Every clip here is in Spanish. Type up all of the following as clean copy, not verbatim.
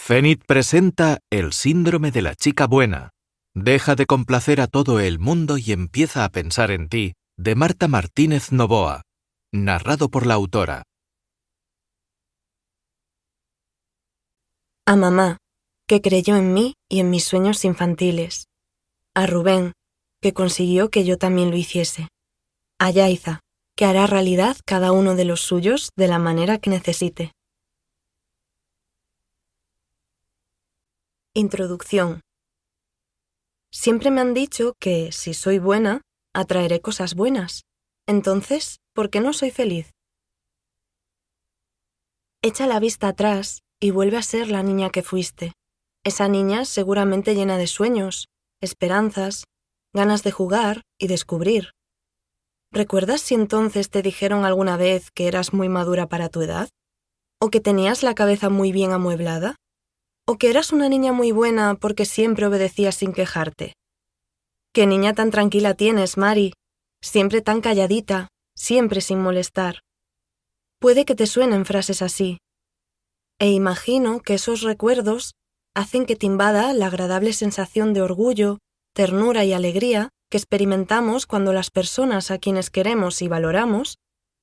Zenit presenta El síndrome de la chica buena. Deja de complacer a todo el mundo y empieza a pensar en ti, de Marta Martínez Novoa. Narrado por la autora. A mamá, que creyó en mí y en mis sueños infantiles. A Rubén, que consiguió que yo también lo hiciese. A Yaiza, que hará realidad cada uno de los suyos de la manera que necesite. Introducción. Siempre me han dicho que, si soy buena, atraeré cosas buenas. Entonces, ¿por qué no soy feliz? Echa la vista atrás y vuelve a ser la niña que fuiste. Esa niña seguramente llena de sueños, esperanzas, ganas de jugar y descubrir. ¿Recuerdas si entonces te dijeron alguna vez que eras muy madura para tu edad? ¿O que tenías la cabeza muy bien amueblada? ¿O que eras una niña muy buena porque siempre obedecías sin quejarte? ¿Qué niña tan tranquila tienes, Mari? Siempre tan calladita, siempre sin molestar. Puede que te suenen frases así. E imagino que esos recuerdos hacen que te invada la agradable sensación de orgullo, ternura y alegría que experimentamos cuando las personas a quienes queremos y valoramos,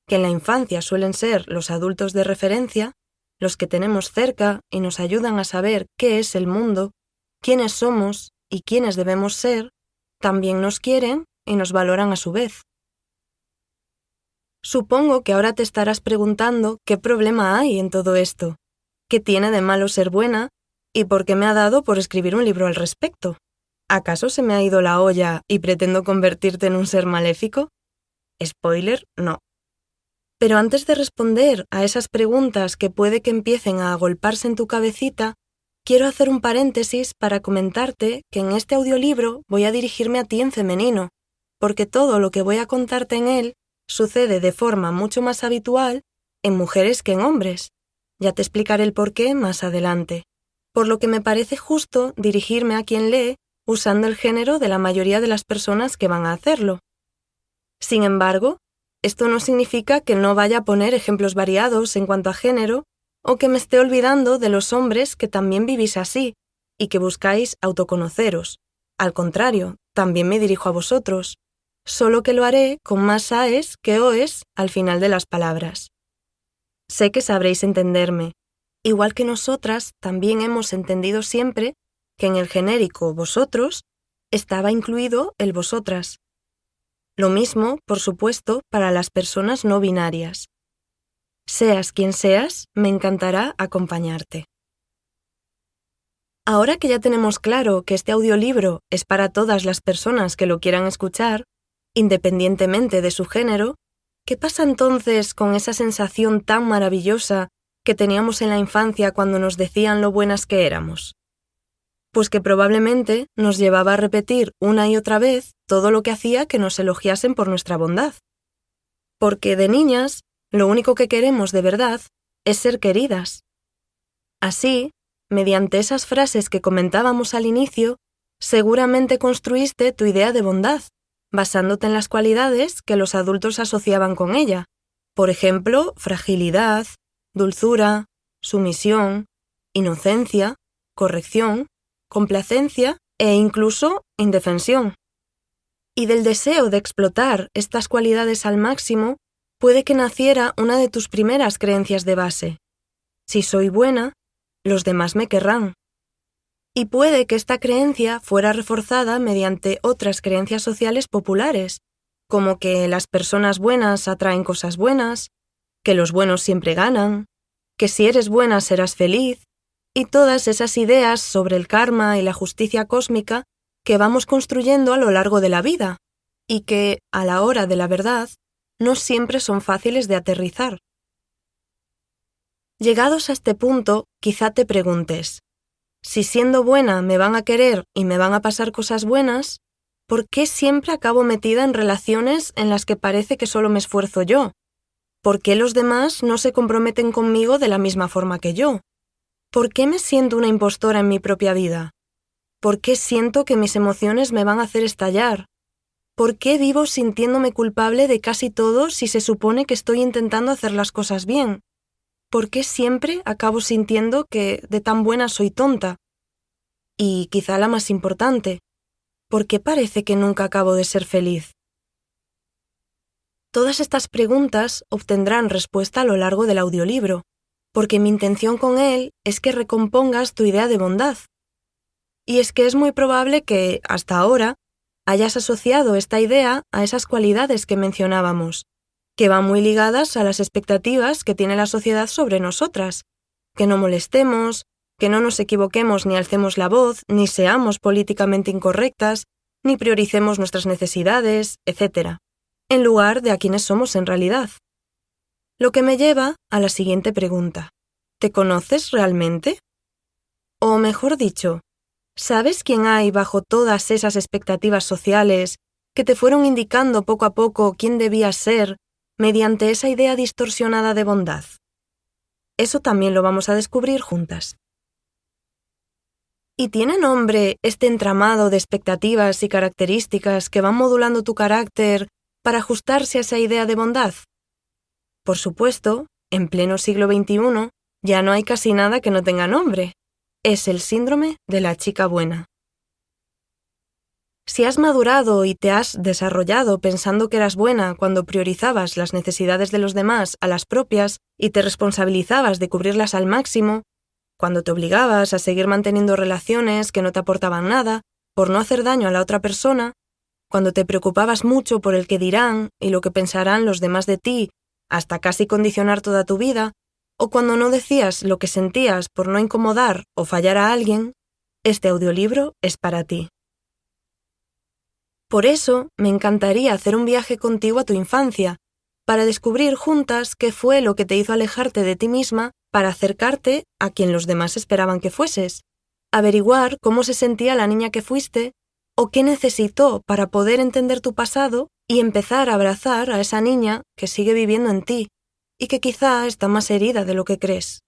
que en la infancia suelen ser los adultos de referencia, los que tenemos cerca y nos ayudan a saber qué es el mundo, quiénes somos y quiénes debemos ser, también nos quieren y nos valoran a su vez. Supongo que ahora te estarás preguntando qué problema hay en todo esto, qué tiene de malo ser buena y por qué me ha dado por escribir un libro al respecto. ¿Acaso se me ha ido la olla y pretendo convertirte en un ser maléfico? Spoiler, no. Pero antes de responder a esas preguntas que puede que empiecen a agolparse en tu cabecita, quiero hacer un paréntesis para comentarte que en este audiolibro voy a dirigirme a ti en femenino, porque todo lo que voy a contarte en él sucede de forma mucho más habitual en mujeres que en hombres. Ya te explicaré el porqué más adelante. Por lo que me parece justo dirigirme a quien lee usando el género de la mayoría de las personas que van a hacerlo. Sin embargo, esto no significa que no vaya a poner ejemplos variados en cuanto a género o que me esté olvidando de los hombres que también vivís así y que buscáis autoconoceros. Al contrario, también me dirijo a vosotros, solo que lo haré con más aes que oes al final de las palabras. Sé que sabréis entenderme. Igual que nosotras también hemos entendido siempre que en el genérico vosotros estaba incluido el vosotras. Lo mismo, por supuesto, para las personas no binarias. Seas quien seas, me encantará acompañarte. Ahora que ya tenemos claro que este audiolibro es para todas las personas que lo quieran escuchar, independientemente de su género, ¿qué pasa entonces con esa sensación tan maravillosa que teníamos en la infancia cuando nos decían lo buenas que éramos? Pues que probablemente nos llevaba a repetir una y otra vez todo lo que hacía que nos elogiasen por nuestra bondad. Porque de niñas, lo único que queremos de verdad es ser queridas. Así, mediante esas frases que comentábamos al inicio, seguramente construiste tu idea de bondad, basándote en las cualidades que los adultos asociaban con ella. Por ejemplo, fragilidad, dulzura, sumisión, inocencia, corrección, complacencia e incluso indefensión. Y del deseo de explotar estas cualidades al máximo, puede que naciera una de tus primeras creencias de base. Si soy buena, los demás me querrán. Y puede que esta creencia fuera reforzada mediante otras creencias sociales populares, como que las personas buenas atraen cosas buenas, que los buenos siempre ganan, que si eres buena serás feliz, y todas esas ideas sobre el karma y la justicia cósmica que vamos construyendo a lo largo de la vida, y que, a la hora de la verdad, no siempre son fáciles de aterrizar. Llegados a este punto, quizá te preguntes, si siendo buena me van a querer y me van a pasar cosas buenas, ¿por qué siempre acabo metida en relaciones en las que parece que solo me esfuerzo yo? ¿Por qué los demás no se comprometen conmigo de la misma forma que yo? ¿Por qué me siento una impostora en mi propia vida? ¿Por qué siento que mis emociones me van a hacer estallar? ¿Por qué vivo sintiéndome culpable de casi todo si se supone que estoy intentando hacer las cosas bien? ¿por qué siempre acabo sintiendo que de tan buena soy tonta? Y quizá la más importante, ¿por qué parece que nunca acabo de ser feliz? Todas estas preguntas obtendrán respuesta a lo largo del audiolibro, porque mi intención con él es que recompongas tu idea de bondad. Y es que es muy probable que, hasta ahora, hayas asociado esta idea a esas cualidades que mencionábamos, que van muy ligadas a las expectativas que tiene la sociedad sobre nosotras, que no molestemos, que no nos equivoquemos ni alcemos la voz, ni seamos políticamente incorrectas, ni prioricemos nuestras necesidades, etc., en lugar de a quienes somos en realidad. Lo que me lleva a la siguiente pregunta. ¿Te conoces realmente? O mejor dicho, ¿sabes quién hay bajo todas esas expectativas sociales que te fueron indicando poco a poco quién debías ser mediante esa idea distorsionada de bondad? Eso también lo vamos a descubrir juntas. ¿Y tiene nombre este entramado de expectativas y características que van modulando tu carácter para ajustarse a esa idea de bondad? Por supuesto, en pleno siglo XXI ya no hay casi nada que no tenga nombre. Es el síndrome de la chica buena. Si has madurado y te has desarrollado pensando que eras buena cuando priorizabas las necesidades de los demás a las propias y te responsabilizabas de cubrirlas al máximo, cuando te obligabas a seguir manteniendo relaciones que no te aportaban nada por no hacer daño a la otra persona, cuando te preocupabas mucho por el que dirán y lo que pensarán los demás de ti, hasta casi condicionar toda tu vida, o cuando no decías lo que sentías por no incomodar o fallar a alguien, este audiolibro es para ti. Por eso, me encantaría hacer un viaje contigo a tu infancia, para descubrir juntas qué fue lo que te hizo alejarte de ti misma para acercarte a quien los demás esperaban que fueses, averiguar cómo se sentía la niña que fuiste o qué necesitó para poder entender tu pasado y empezar a abrazar a esa niña que sigue viviendo en ti y que quizá está más herida de lo que crees.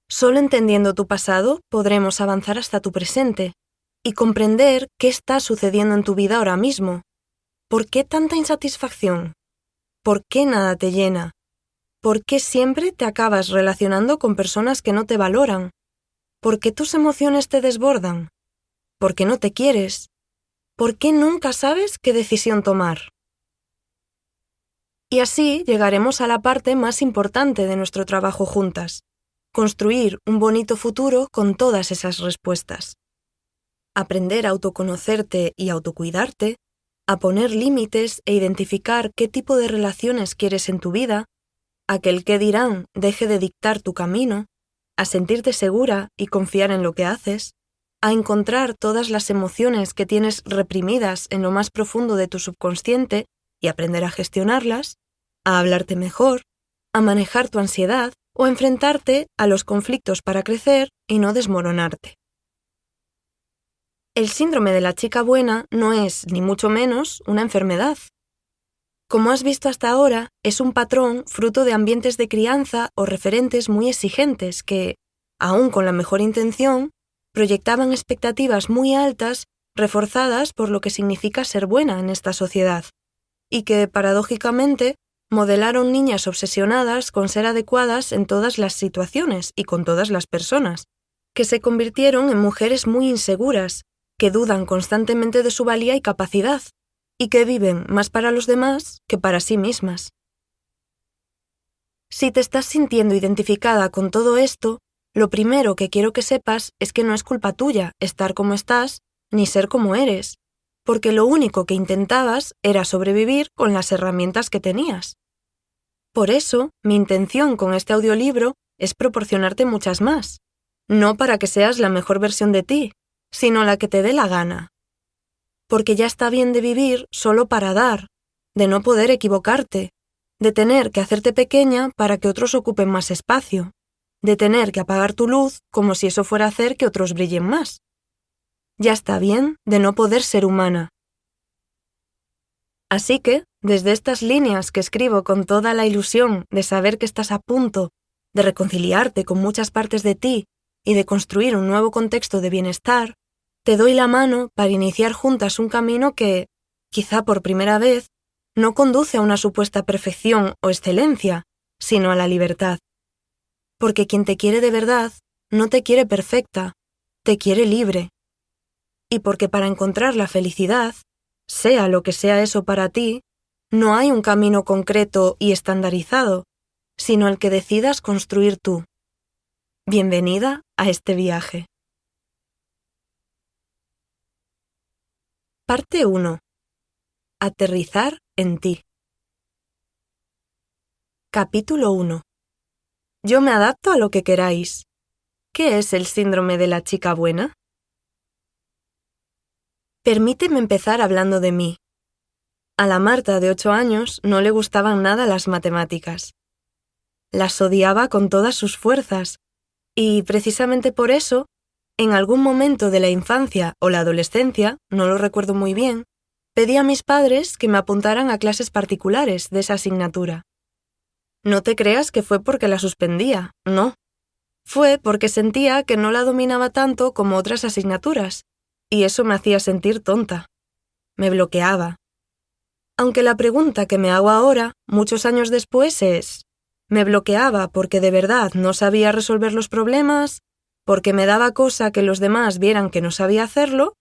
Solo entendiendo tu pasado podremos avanzar hasta tu presente y comprender qué está sucediendo en tu vida ahora mismo. ¿Por qué tanta insatisfacción? ¿Por qué nada te llena? ¿Por qué siempre te acabas relacionando con personas que no te valoran? ¿Por qué tus emociones te desbordan? ¿Por qué no te quieres? ¿Por qué nunca sabes qué decisión tomar? Y así llegaremos a la parte más importante de nuestro trabajo juntas, construir un bonito futuro con todas esas respuestas. Aprender a autoconocerte y autocuidarte, a poner límites e identificar qué tipo de relaciones quieres en tu vida, a que el qué dirán deje de dictar tu camino, a sentirte segura y confiar en lo que haces, a encontrar todas las emociones que tienes reprimidas en lo más profundo de tu subconsciente y aprender a gestionarlas, a hablarte mejor, a manejar tu ansiedad o enfrentarte a los conflictos para crecer y no desmoronarte. El síndrome de la chica buena no es, ni mucho menos, una enfermedad. Como has visto hasta ahora, es un patrón fruto de ambientes de crianza o referentes muy exigentes que, aun con la mejor intención, proyectaban expectativas muy altas reforzadas por lo que significa ser buena en esta sociedad, y que, paradójicamente, modelaron niñas obsesionadas con ser adecuadas en todas las situaciones y con todas las personas, que se convirtieron en mujeres muy inseguras, que dudan constantemente de su valía y capacidad, y que viven más para los demás que para sí mismas. Si te estás sintiendo identificada con todo esto, lo primero que quiero que sepas es que no es culpa tuya estar como estás ni ser como eres, porque lo único que intentabas era sobrevivir con las herramientas que tenías. Por eso, mi intención con este audiolibro es proporcionarte muchas más, no para que seas la mejor versión de ti, sino la que te dé la gana. Porque ya está bien de vivir solo para dar, de no poder equivocarte, de tener que hacerte pequeña para que otros ocupen más espacio, de tener que apagar tu luz como si eso fuera a hacer que otros brillen más. Ya está bien de no poder ser humana. Así que, desde estas líneas que escribo con toda la ilusión de saber que estás a punto de reconciliarte con muchas partes de ti y de construir un nuevo contexto de bienestar, te doy la mano para iniciar juntas un camino que, quizá por primera vez, no conduce a una supuesta perfección o excelencia, sino a la libertad. Porque quien te quiere de verdad no te quiere perfecta, te quiere libre. Y porque para encontrar la felicidad, sea lo que sea eso para ti, no hay un camino concreto y estandarizado, sino el que decidas construir tú. Bienvenida a este viaje. Parte 1. Aterrizar en ti. Capítulo 1. Yo me adapto a lo que queráis. ¿Qué es el síndrome de la chica buena? Permíteme empezar hablando de mí. A la Marta de 8 años no le gustaban nada las matemáticas. Las odiaba con todas sus fuerzas, y precisamente por eso, en algún momento de la infancia o la adolescencia, no lo recuerdo muy bien, pedí a mis padres que me apuntaran a clases particulares de esa asignatura. No te creas que fue porque la suspendía, no. Fue porque sentía que no la dominaba tanto como otras asignaturas, y eso me hacía sentir tonta. Me bloqueaba. Aunque la pregunta que me hago ahora, muchos años después, es: ¿me bloqueaba porque de verdad no sabía resolver los problemas, porque me daba cosa que los demás vieran que no sabía hacerlo,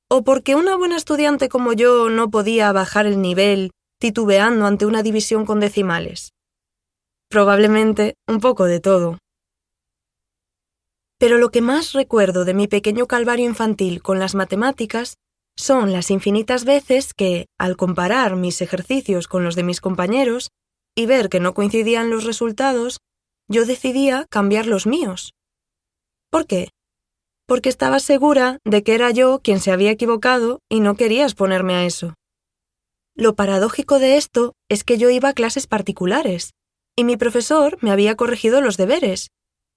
o porque una buena estudiante como yo no podía bajar el nivel titubeando ante una división con decimales? Probablemente un poco de todo. Pero lo que más recuerdo de mi pequeño calvario infantil con las matemáticas son las infinitas veces que, al comparar mis ejercicios con los de mis compañeros y ver que no coincidían los resultados, yo decidía cambiar los míos. ¿Por qué? Porque estaba segura de que era yo quien se había equivocado y no quería exponerme a eso. Lo paradójico de esto es que yo iba a clases particulares, y mi profesor me había corregido los deberes,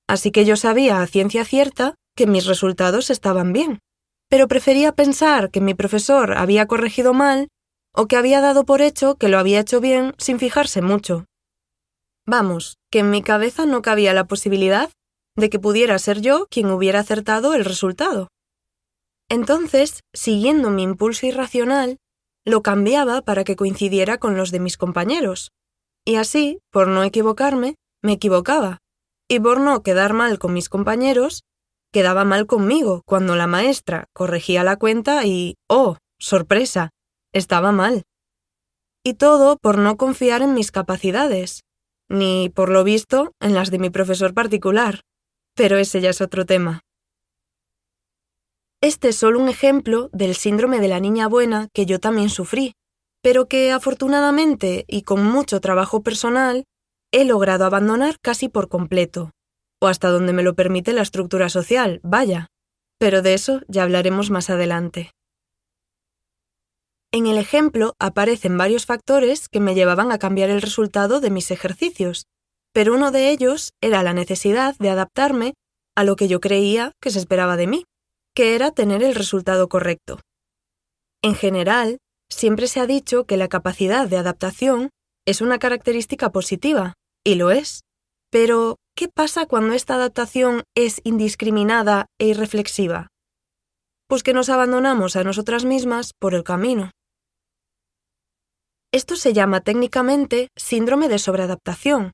así que yo sabía a ciencia cierta que mis resultados estaban bien, pero prefería pensar que mi profesor había corregido mal o que había dado por hecho que lo había hecho bien sin fijarse mucho. Vamos, que en mi cabeza no cabía la posibilidad de que pudiera ser yo quien hubiera acertado el resultado. Entonces, siguiendo mi impulso irracional, lo cambiaba para que coincidiera con los de mis compañeros. Y así, por no equivocarme, me equivocaba. Y por no quedar mal con mis compañeros, quedaba mal conmigo cuando la maestra corregía la cuenta y, ¡oh, sorpresa!, estaba mal. Y todo por no confiar en mis capacidades, ni, por lo visto, en las de mi profesor particular. Pero ese ya es otro tema. Este es solo un ejemplo del síndrome de la niña buena que yo también sufrí, pero que afortunadamente y con mucho trabajo personal he logrado abandonar casi por completo, o hasta donde me lo permite la estructura social, vaya, pero de eso ya hablaremos más adelante. En el ejemplo aparecen varios factores que me llevaban a cambiar el resultado de mis ejercicios, pero uno de ellos era la necesidad de adaptarme a lo que yo creía que se esperaba de mí, que era tener el resultado correcto. En general, siempre se ha dicho que la capacidad de adaptación es una característica positiva, y lo es. Pero, ¿qué pasa cuando esta adaptación es indiscriminada e irreflexiva? Pues que nos abandonamos a nosotras mismas por el camino. Esto se llama técnicamente síndrome de sobreadaptación,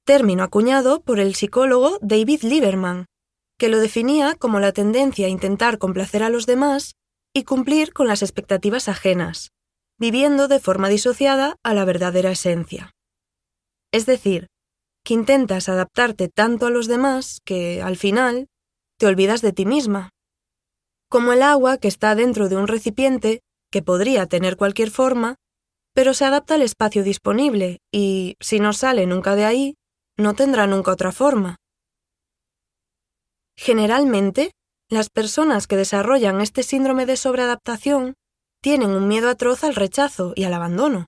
término acuñado por el psicólogo David Lieberman, que lo definía como la tendencia a intentar complacer a los demás y cumplir con las expectativas ajenas, viviendo de forma disociada a la verdadera esencia. Es decir, que intentas adaptarte tanto a los demás que, al final, te olvidas de ti misma. Como el agua que está dentro de un recipiente, que podría tener cualquier forma, pero se adapta al espacio disponible y, si no sale nunca de ahí, no tendrá nunca otra forma. Generalmente, las personas que desarrollan este síndrome de sobreadaptación tienen un miedo atroz al rechazo y al abandono.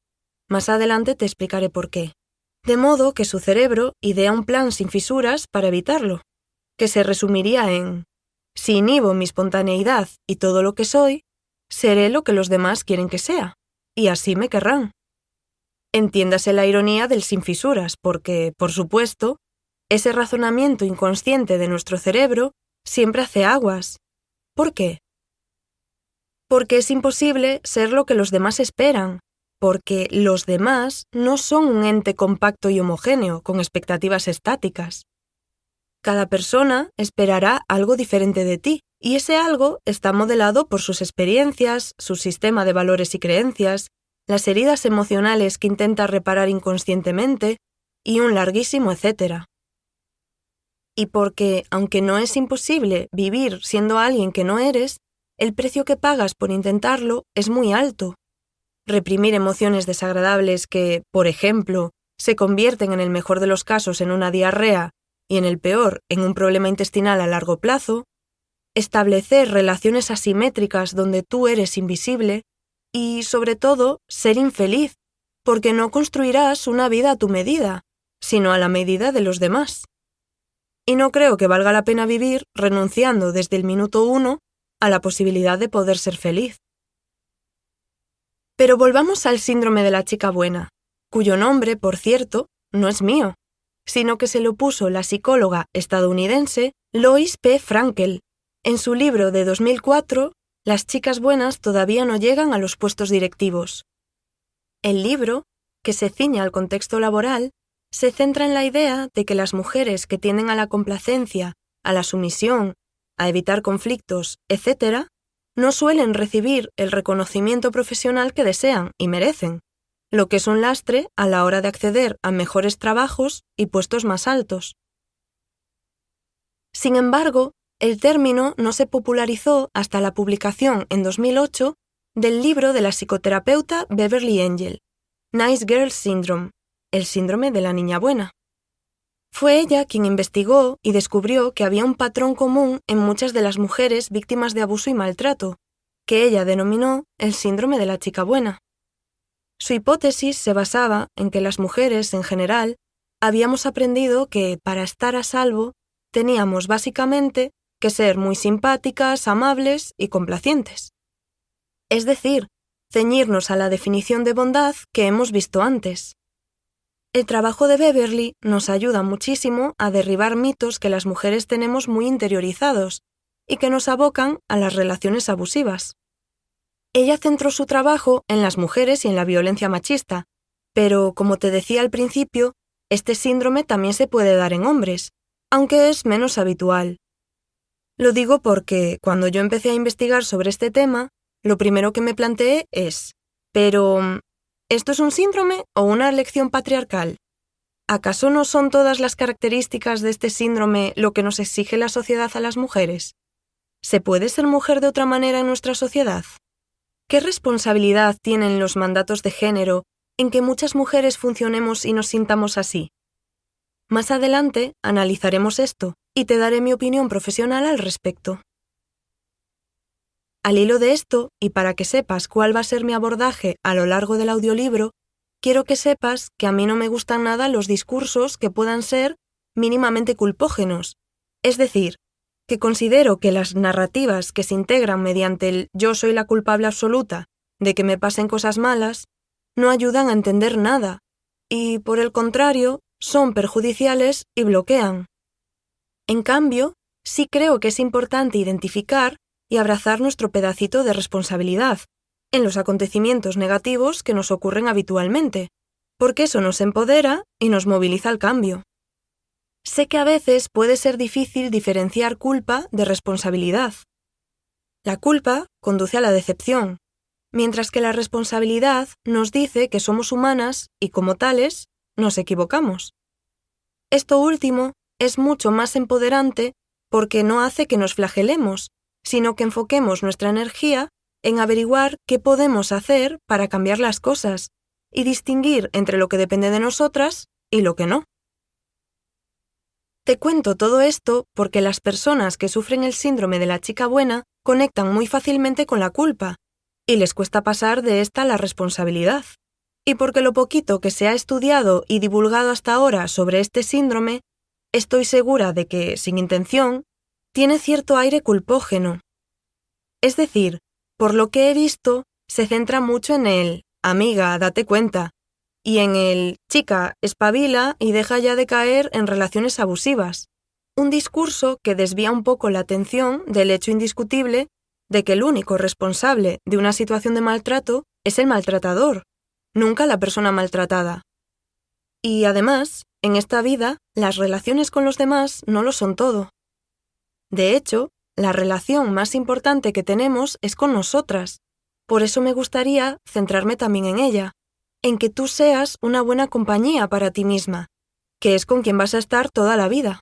Más adelante te explicaré por qué. De modo que su cerebro idea un plan sin fisuras para evitarlo, que se resumiría en: si inhibo mi espontaneidad y todo lo que soy, seré lo que los demás quieren que sea, y así me querrán. Entiéndase la ironía del sin fisuras, porque, por supuesto, ese razonamiento inconsciente de nuestro cerebro siempre hace aguas. ¿Por qué? Porque es imposible ser lo que los demás esperan, porque los demás no son un ente compacto y homogéneo con expectativas estáticas. Cada persona esperará algo diferente de ti, y ese algo está modelado por sus experiencias, su sistema de valores y creencias, las heridas emocionales que intenta reparar inconscientemente, y un larguísimo etcétera. Y porque, aunque no es imposible vivir siendo alguien que no eres, el precio que pagas por intentarlo es muy alto. Reprimir emociones desagradables que, por ejemplo, se convierten en el mejor de los casos en una diarrea y en el peor en un problema intestinal a largo plazo, establecer relaciones asimétricas donde tú eres invisible y, sobre todo, ser infeliz, porque no construirás una vida a tu medida, sino a la medida de los demás. Y no creo que valga la pena vivir renunciando desde el minuto 1 a la posibilidad de poder ser feliz. Pero volvamos al síndrome de la chica buena, cuyo nombre, por cierto, no es mío, sino que se lo puso la psicóloga estadounidense Lois P. Frankel. En su libro de 2004, Las chicas buenas todavía no llegan a los puestos directivos. El libro, que se ciñe al contexto laboral, se centra en la idea de que las mujeres que tienden a la complacencia, a la sumisión, a evitar conflictos, etc., no suelen recibir el reconocimiento profesional que desean y merecen, lo que es un lastre a la hora de acceder a mejores trabajos y puestos más altos. Sin embargo, el término no se popularizó hasta la publicación en 2008 del libro de la psicoterapeuta Beverly Engel, Nice Girl Syndrome, el síndrome de la niña buena. Fue ella quien investigó y descubrió que había un patrón común en muchas de las mujeres víctimas de abuso y maltrato, que ella denominó el síndrome de la chica buena. Su hipótesis se basaba en que las mujeres, en general, habíamos aprendido que, para estar a salvo, teníamos básicamente que ser muy simpáticas, amables y complacientes. Es decir, ceñirnos a la definición de bondad que hemos visto antes. El trabajo de Beverly nos ayuda muchísimo a derribar mitos que las mujeres tenemos muy interiorizados y que nos abocan a las relaciones abusivas. Ella centró su trabajo en las mujeres y en la violencia machista, pero, como te decía al principio, este síndrome también se puede dar en hombres, aunque es menos habitual. Lo digo porque, cuando yo empecé a investigar sobre este tema, lo primero que me planteé es, pero, ¿esto es un síndrome o una elección patriarcal? ¿Acaso no son todas las características de este síndrome lo que nos exige la sociedad a las mujeres? ¿Se puede ser mujer de otra manera en nuestra sociedad? ¿Qué responsabilidad tienen los mandatos de género en que muchas mujeres funcionemos y nos sintamos así? Más adelante analizaremos esto y te daré mi opinión profesional al respecto. Al hilo de esto, y para que sepas cuál va a ser mi abordaje a lo largo del audiolibro, quiero que sepas que a mí no me gustan nada los discursos que puedan ser mínimamente culpógenos, es decir, que considero que las narrativas que se integran mediante el yo soy la culpable absoluta de que me pasen cosas malas no ayudan a entender nada y, por el contrario, son perjudiciales y bloquean. En cambio, sí creo que es importante identificar y abrazar nuestro pedacito de responsabilidad en los acontecimientos negativos que nos ocurren habitualmente, porque eso nos empodera y nos moviliza al cambio. Sé que a veces puede ser difícil diferenciar culpa de responsabilidad. La culpa conduce a la decepción, mientras que la responsabilidad nos dice que somos humanas y, como tales, nos equivocamos. Esto último es mucho más empoderante porque no hace que nos flagelemos, sino que enfoquemos nuestra energía en averiguar qué podemos hacer para cambiar las cosas y distinguir entre lo que depende de nosotras y lo que no. Te cuento todo esto porque las personas que sufren el síndrome de la chica buena conectan muy fácilmente con la culpa y les cuesta pasar de esta a la responsabilidad. Y porque lo poquito que se ha estudiado y divulgado hasta ahora sobre este síndrome, estoy segura de que, sin intención, tiene cierto aire culpógeno. Es decir, por lo que he visto, se centra mucho en el «amiga, date cuenta», y en el «chica, espabila y deja ya de caer en relaciones abusivas», un discurso que desvía un poco la atención del hecho indiscutible de que el único responsable de una situación de maltrato es el maltratador, nunca la persona maltratada. Y además, en esta vida, las relaciones con los demás no lo son todo. De hecho, la relación más importante que tenemos es con nosotras. Por eso me gustaría centrarme también en ella, en que tú seas una buena compañía para ti misma, que es con quien vas a estar toda la vida.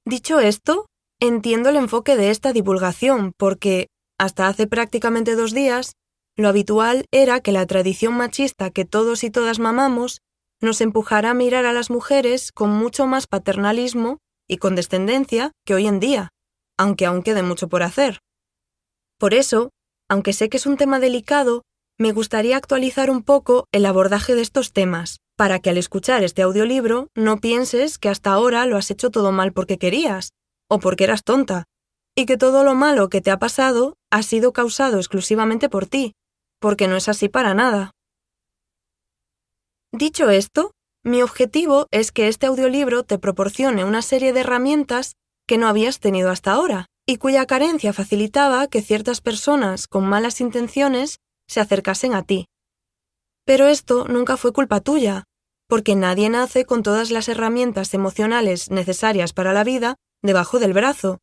Dicho esto, entiendo el enfoque de esta divulgación porque, hasta hace prácticamente 2 días, lo habitual era que la tradición machista que todos y todas mamamos nos empujara a mirar a las mujeres con mucho más paternalismo y condescendencia que hoy en día, aunque aún quede mucho por hacer. Por eso, aunque sé que es un tema delicado, me gustaría actualizar un poco el abordaje de estos temas, para que al escuchar este audiolibro no pienses que hasta ahora lo has hecho todo mal porque querías, o porque eras tonta, y que todo lo malo que te ha pasado ha sido causado exclusivamente por ti, porque no es así para nada. Dicho esto, mi objetivo es que este audiolibro te proporcione una serie de herramientas que no habías tenido hasta ahora, y cuya carencia facilitaba que ciertas personas con malas intenciones se acercasen a ti. Pero esto nunca fue culpa tuya, porque nadie nace con todas las herramientas emocionales necesarias para la vida debajo del brazo,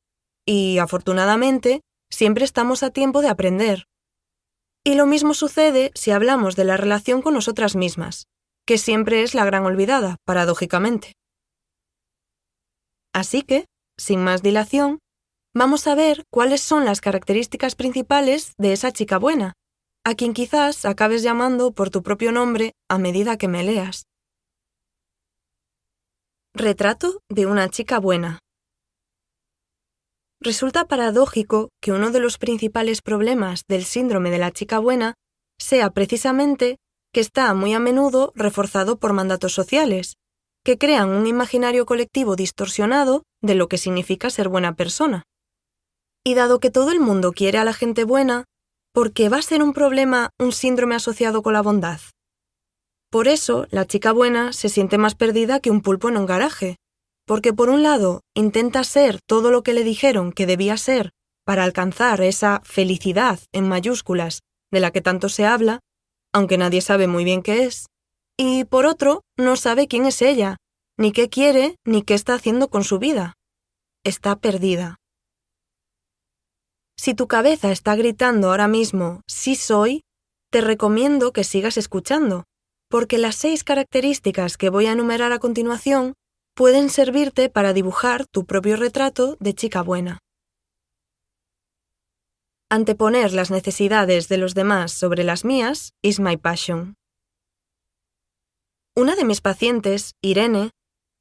y, afortunadamente, siempre estamos a tiempo de aprender. Y lo mismo sucede si hablamos de la relación con nosotras mismas, que siempre es la gran olvidada, paradójicamente. Así que, sin más dilación, vamos a ver cuáles son las características principales de esa chica buena, a quien quizás acabes llamando por tu propio nombre a medida que me leas. Retrato de una chica buena. Resulta paradójico que uno de los principales problemas del síndrome de la chica buena sea precisamente que está muy a menudo reforzado por mandatos sociales, que crean un imaginario colectivo distorsionado de lo que significa ser buena persona. Y dado que todo el mundo quiere a la gente buena, ¿por qué va a ser un problema un síndrome asociado con la bondad? Por eso, la chica buena se siente más perdida que un pulpo en un garaje, porque por un lado intenta ser todo lo que le dijeron que debía ser para alcanzar esa felicidad en mayúsculas de la que tanto se habla, aunque nadie sabe muy bien qué es, y por otro no sabe quién es ella, ni qué quiere, ni qué está haciendo con su vida. Está perdida. Si tu cabeza está gritando ahora mismo "sí soy", te recomiendo que sigas escuchando, porque las 6 características que voy a enumerar a continuación pueden servirte para dibujar tu propio retrato de chica buena. Anteponer las necesidades de los demás sobre las mías is my passion. Una de mis pacientes, Irene,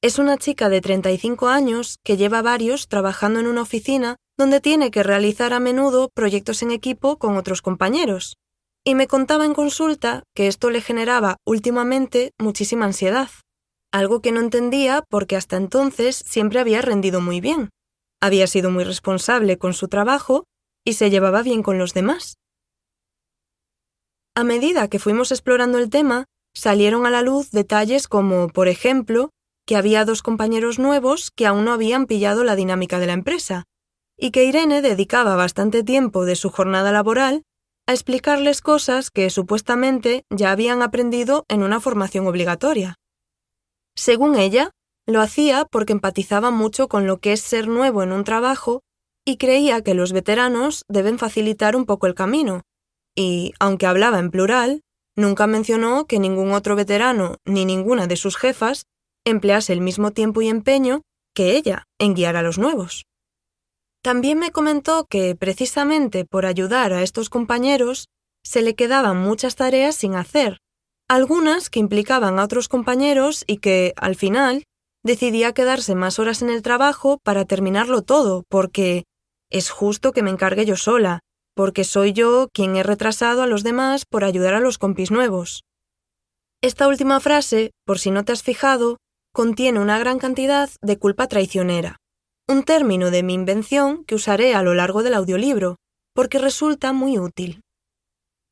es una chica de 35 años que lleva varios trabajando en una oficina donde tiene que realizar a menudo proyectos en equipo con otros compañeros, y me contaba en consulta que esto le generaba últimamente muchísima ansiedad, algo que no entendía porque hasta entonces siempre había rendido muy bien, había sido muy responsable con su trabajo y se llevaba bien con los demás. A medida que fuimos explorando el tema, salieron a la luz detalles como, por ejemplo, que había 2 compañeros nuevos que aún no habían pillado la dinámica de la empresa, y que Irene dedicaba bastante tiempo de su jornada laboral a explicarles cosas que supuestamente ya habían aprendido en una formación obligatoria. Según ella, lo hacía porque empatizaba mucho con lo que es ser nuevo en un trabajo y creía que los veteranos deben facilitar un poco el camino, y, aunque hablaba en plural, nunca mencionó que ningún otro veterano ni ninguna de sus jefas emplease el mismo tiempo y empeño que ella en guiar a los nuevos. También me comentó que, precisamente por ayudar a estos compañeros, se le quedaban muchas tareas sin hacer, algunas que implicaban a otros compañeros y que, al final, decidía quedarse más horas en el trabajo para terminarlo todo, porque es justo que me encargue yo sola, porque soy yo quien he retrasado a los demás por ayudar a los compis nuevos. Esta última frase, por si no te has fijado, contiene una gran cantidad de culpa traicionera, un término de mi invención que usaré a lo largo del audiolibro, porque resulta muy útil.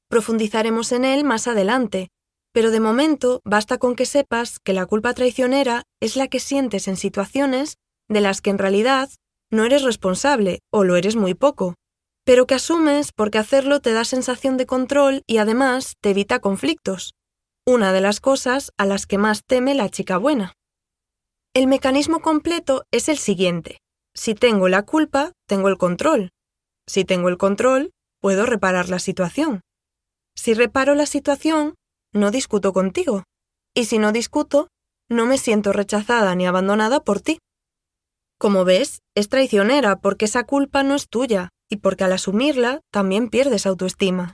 Profundizaremos en él más adelante, pero de momento basta con que sepas que la culpa traicionera es la que sientes en situaciones de las que en realidad no eres responsable o lo eres muy poco, pero que asumes porque hacerlo te da sensación de control y además te evita conflictos. una de las cosas a las que más teme la chica buena. El mecanismo completo es el siguiente. Si tengo la culpa, tengo el control. Si tengo el control, puedo reparar la situación. Si reparo la situación, no discuto contigo. Y si no discuto, no me siento rechazada ni abandonada por ti. Como ves, es traicionera porque esa culpa no es tuya y porque al asumirla también pierdes autoestima.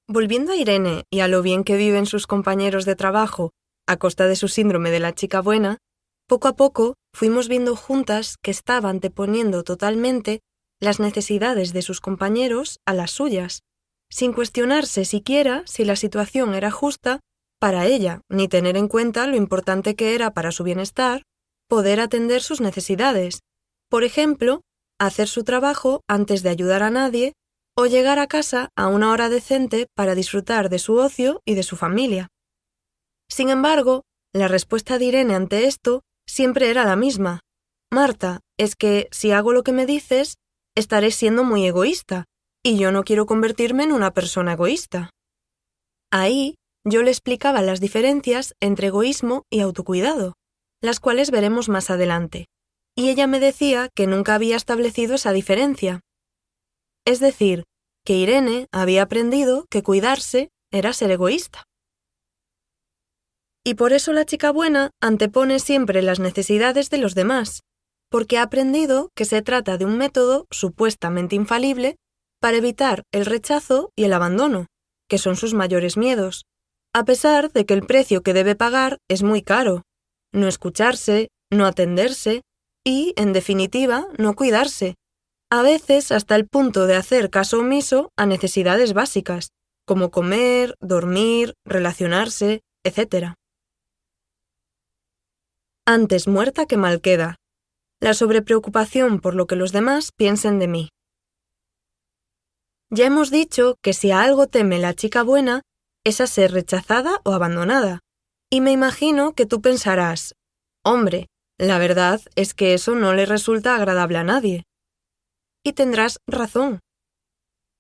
Volviendo a Irene y a lo bien que viven sus compañeros de trabajo a costa de su síndrome de la chica buena, poco a poco fuimos viendo juntas que estaba anteponiendo totalmente las necesidades de sus compañeros a las suyas, sin cuestionarse siquiera si la situación era justa para ella, ni tener en cuenta lo importante que era para su bienestar poder atender sus necesidades. Por ejemplo, hacer su trabajo antes de ayudar a nadie o llegar a casa a una hora decente para disfrutar de su ocio y de su familia. Sin embargo, la respuesta de Irene ante esto siempre era la misma. Marta, es que si hago lo que me dices, estaré siendo muy egoísta, y yo no quiero convertirme en una persona egoísta. Ahí yo le explicaba las diferencias entre egoísmo y autocuidado, las cuales veremos más adelante, y ella me decía que nunca había establecido esa diferencia. Es decir, que Irene había aprendido que cuidarse era ser egoísta. Y por eso la chica buena antepone siempre las necesidades de los demás, porque ha aprendido que se trata de un método supuestamente infalible para evitar el rechazo y el abandono, que son sus mayores miedos, a pesar de que el precio que debe pagar es muy caro: no escucharse, no atenderse y, en definitiva, no cuidarse, a veces hasta el punto de hacer caso omiso a necesidades básicas, como comer, dormir, relacionarse, etc. Antes muerta que mal queda. La sobrepreocupación por lo que los demás piensen de mí. Ya hemos dicho que si a algo teme la chica buena es a ser rechazada o abandonada, y me imagino que tú pensarás: hombre, la verdad es que eso no le resulta agradable a nadie. Y tendrás razón.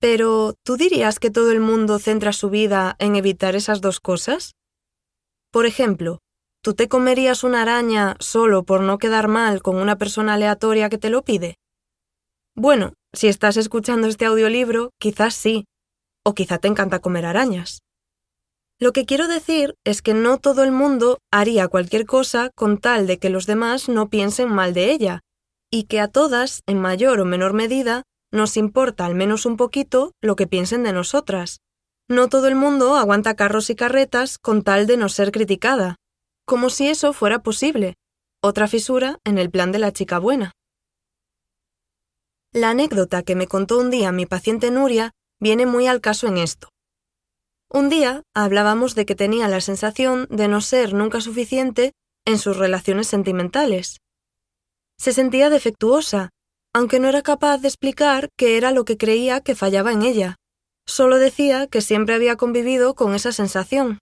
Pero, ¿tú dirías que todo el mundo centra su vida en evitar esas dos cosas? Por ejemplo, ¿tú te comerías una araña solo por no quedar mal con una persona aleatoria que te lo pide? Bueno, si estás escuchando este audiolibro, quizás sí, o quizá te encanta comer arañas. Lo que quiero decir es que no todo el mundo haría cualquier cosa con tal de que los demás no piensen mal de ella, y que a todas, en mayor o menor medida, nos importa al menos un poquito lo que piensen de nosotras. No todo el mundo aguanta carros y carretas con tal de no ser criticada, como si eso fuera posible. Otra fisura en el plan de la chica buena. La anécdota que me contó un día mi paciente Nuria viene muy al caso en esto. Un día hablábamos de que tenía la sensación de no ser nunca suficiente en sus relaciones sentimentales. Se sentía defectuosa, aunque no era capaz de explicar qué era lo que creía que fallaba en ella. Solo decía que siempre había convivido con esa sensación.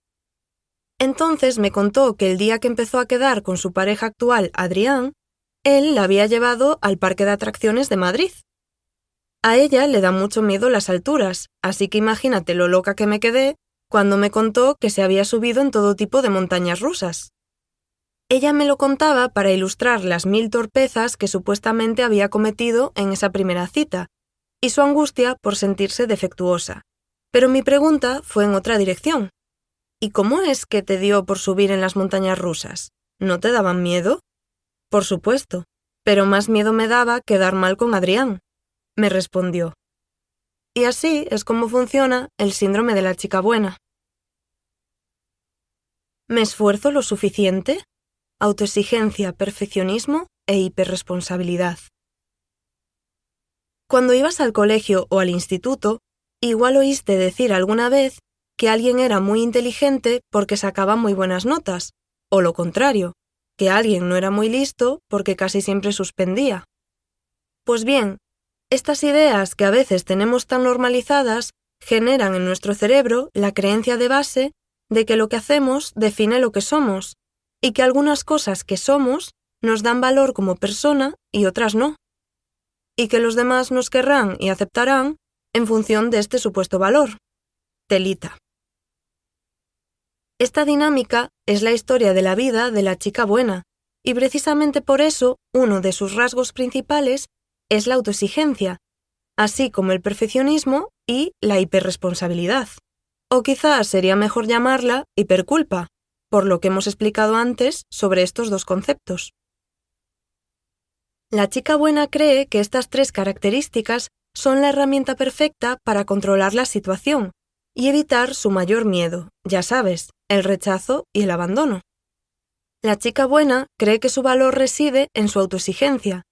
Entonces me contó que el día que empezó a quedar con su pareja actual, Adrián, él la había llevado al parque de atracciones de Madrid. A ella le da mucho miedo las alturas, así que imagínate lo loca que me quedé cuando me contó que se había subido en todo tipo de montañas rusas. Ella me lo contaba para ilustrar las 1000 torpezas que supuestamente había cometido en esa primera cita, y su angustia por sentirse defectuosa. Pero mi pregunta fue en otra dirección. ¿Y cómo es que te dio por subir en las montañas rusas? ¿No te daban miedo? Por supuesto, pero más miedo me daba quedar mal con Adrián, me respondió. Y así es como funciona el síndrome de la chica buena. ¿Me esfuerzo lo suficiente? Autoexigencia, perfeccionismo e hiperresponsabilidad. Cuando ibas al colegio o al instituto, igual oíste decir alguna vez que alguien era muy inteligente porque sacaba muy buenas notas, o lo contrario, que alguien no era muy listo porque casi siempre suspendía. Pues bien, estas ideas que a veces tenemos tan normalizadas generan en nuestro cerebro la creencia de base de que lo que hacemos define lo que somos, y que algunas cosas que somos nos dan valor como persona y otras no, y que los demás nos querrán y aceptarán en función de este supuesto valor. Telita. Esta dinámica es la historia de la vida de la chica buena, y precisamente por eso uno de sus rasgos principales es la autoexigencia, así como el perfeccionismo y la hiperresponsabilidad. O quizás sería mejor llamarla hiperculpa, por lo que hemos explicado antes sobre estos dos conceptos. La chica buena cree que estas tres características son la herramienta perfecta para controlar la situación y evitar su mayor miedo, ya sabes, el rechazo y el abandono. La chica buena cree que su valor reside en su autoexigencia,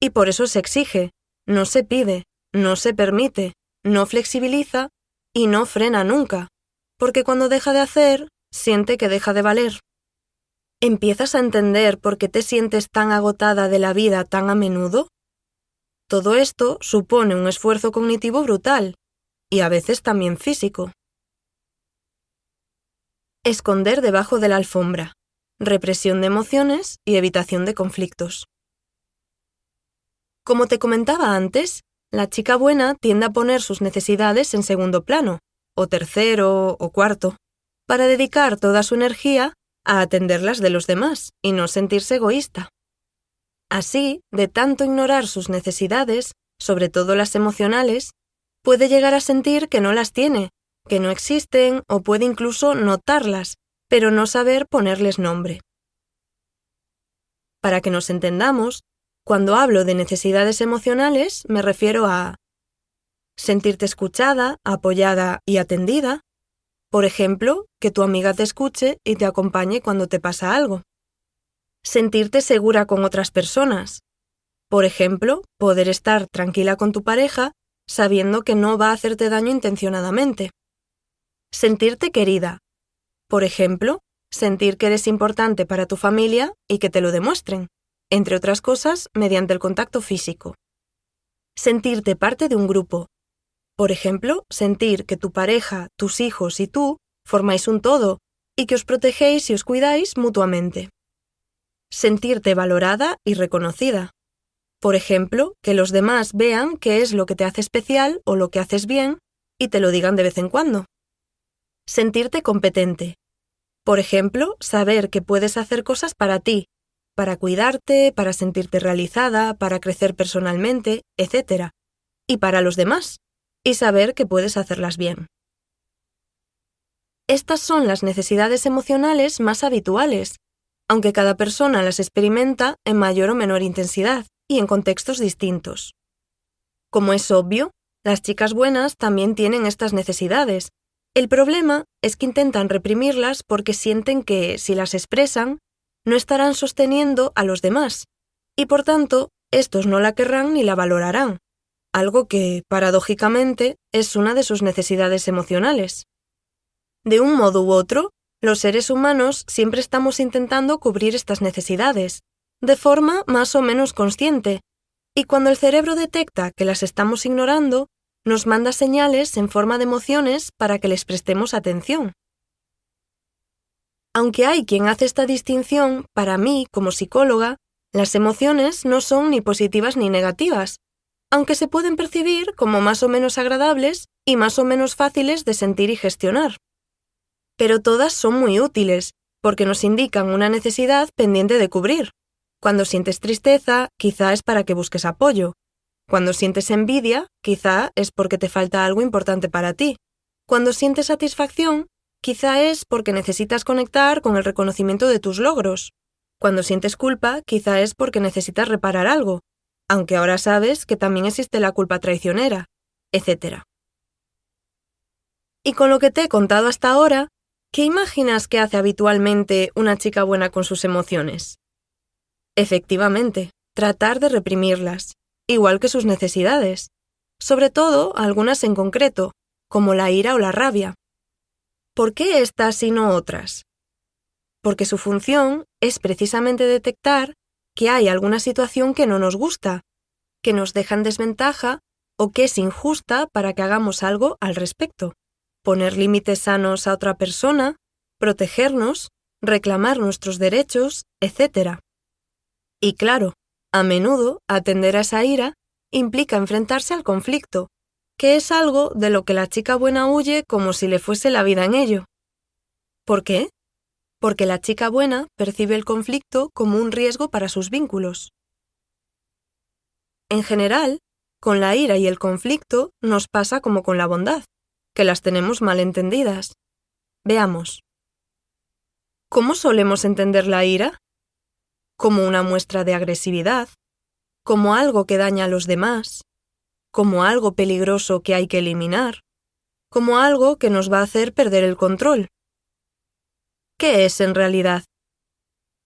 y por eso se exige, no se pide, no se permite, no flexibiliza y no frena nunca, porque cuando deja de hacer, siente que deja de valer. ¿Empiezas a entender por qué te sientes tan agotada de la vida tan a menudo? Todo esto supone un esfuerzo cognitivo brutal, y a veces también físico. Esconder debajo de la alfombra, represión de emociones y evitación de conflictos. Como te comentaba antes, la chica buena tiende a poner sus necesidades en segundo plano, o tercero o cuarto, para dedicar toda su energía a atender las de los demás y no sentirse egoísta. Así, de tanto ignorar sus necesidades, sobre todo las emocionales, puede llegar a sentir que no las tiene, que no existen o puede incluso notarlas, pero no saber ponerles nombre. Para que nos entendamos, cuando hablo de necesidades emocionales me refiero a sentirte escuchada, apoyada y atendida. Por ejemplo, que tu amiga te escuche y te acompañe cuando te pasa algo. Sentirte segura con otras personas. Por ejemplo, poder estar tranquila con tu pareja sabiendo que no va a hacerte daño intencionadamente. Sentirte querida. Por ejemplo, sentir que eres importante para tu familia y que te lo demuestren, entre otras cosas, mediante el contacto físico. Sentirte parte de un grupo. Por ejemplo, sentir que tu pareja, tus hijos y tú formáis un todo y que os protegéis y os cuidáis mutuamente. Sentirte valorada y reconocida. Por ejemplo, que los demás vean qué es lo que te hace especial o lo que haces bien y te lo digan de vez en cuando. Sentirte competente. Por ejemplo, saber que puedes hacer cosas para ti, para cuidarte, para sentirte realizada, para crecer personalmente, etc. Y para los demás, y saber que puedes hacerlas bien. Estas son las necesidades emocionales más habituales, aunque cada persona las experimenta en mayor o menor intensidad y en contextos distintos. Como es obvio, las chicas buenas también tienen estas necesidades. El problema es que intentan reprimirlas porque sienten que, si las expresan, no estarán sosteniendo a los demás, y por tanto, estos no la querrán ni la valorarán, algo que, paradójicamente, es una de sus necesidades emocionales. De un modo u otro, los seres humanos siempre estamos intentando cubrir estas necesidades, de forma más o menos consciente, y cuando el cerebro detecta que las estamos ignorando, nos manda señales en forma de emociones para que les prestemos atención. Aunque hay quien hace esta distinción, para mí, como psicóloga, las emociones no son ni positivas ni negativas, aunque se pueden percibir como más o menos agradables y más o menos fáciles de sentir y gestionar. Pero todas son muy útiles, porque nos indican una necesidad pendiente de cubrir. Cuando sientes tristeza, quizá es para que busques apoyo. Cuando sientes envidia, quizá es porque te falta algo importante para ti. Cuando sientes satisfacción, quizá es porque necesitas conectar con el reconocimiento de tus logros. Cuando sientes culpa, quizá es porque necesitas reparar algo, aunque ahora sabes que también existe la culpa traicionera, etc. Y con lo que te he contado hasta ahora, ¿qué imaginas que hace habitualmente una chica buena con sus emociones? Efectivamente, tratar de reprimirlas, igual que sus necesidades, sobre todo algunas en concreto, como la ira o la rabia. ¿Por qué estas y no otras? Porque su función es precisamente detectar que hay alguna situación que no nos gusta, que nos deja en desventaja o que es injusta para que hagamos algo al respecto. Poner límites sanos a otra persona, protegernos, reclamar nuestros derechos, etc. Y claro, a menudo atender a esa ira implica enfrentarse al conflicto, que es algo de lo que la chica buena huye como si le fuese la vida en ello. ¿Por qué? porque la chica buena percibe el conflicto como un riesgo para sus vínculos. En general, con la ira y el conflicto nos pasa como con la bondad, que las tenemos mal entendidas. Veamos. ¿Cómo solemos entender la ira? Como una muestra de agresividad, como algo que daña a los demás, como algo peligroso que hay que eliminar, como algo que nos va a hacer perder el control. ¿Qué es en realidad?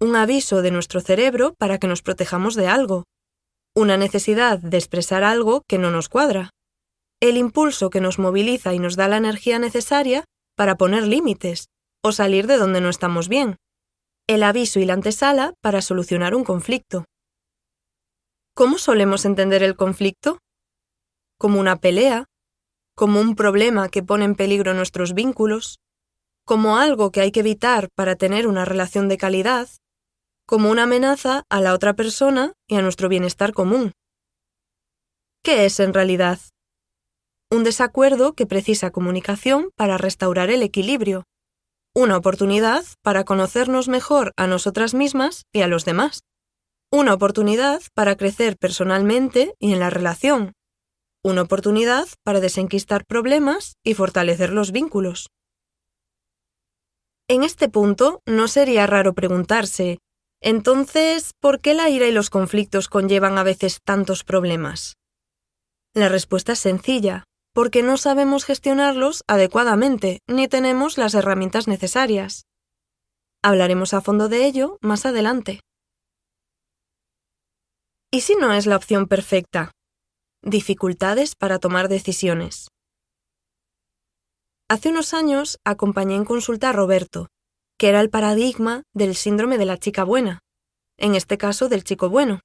Un aviso de nuestro cerebro para que nos protejamos de algo, una necesidad de expresar algo que no nos cuadra, el impulso que nos moviliza y nos da la energía necesaria para poner límites o salir de donde no estamos bien, el aviso y la antesala para solucionar un conflicto. ¿Cómo solemos entender el conflicto? Como una pelea, como un problema que pone en peligro nuestros vínculos, como algo que hay que evitar para tener una relación de calidad, como una amenaza a la otra persona y a nuestro bienestar común. ¿Qué es en realidad? Un desacuerdo que precisa comunicación para restaurar el equilibrio, una oportunidad para conocernos mejor a nosotras mismas y a los demás, una oportunidad para crecer personalmente y en la relación, una oportunidad para desenquistar problemas y fortalecer los vínculos. En este punto, no sería raro preguntarse, entonces, ¿por qué la ira y los conflictos conllevan a veces tantos problemas? La respuesta es sencilla, porque no sabemos gestionarlos adecuadamente ni tenemos las herramientas necesarias. Hablaremos a fondo de ello más adelante. ¿Y si no es la opción perfecta? Dificultades para tomar decisiones. Hace unos años acompañé en consulta a Roberto, que era el paradigma del síndrome de la chica buena, en este caso del chico bueno.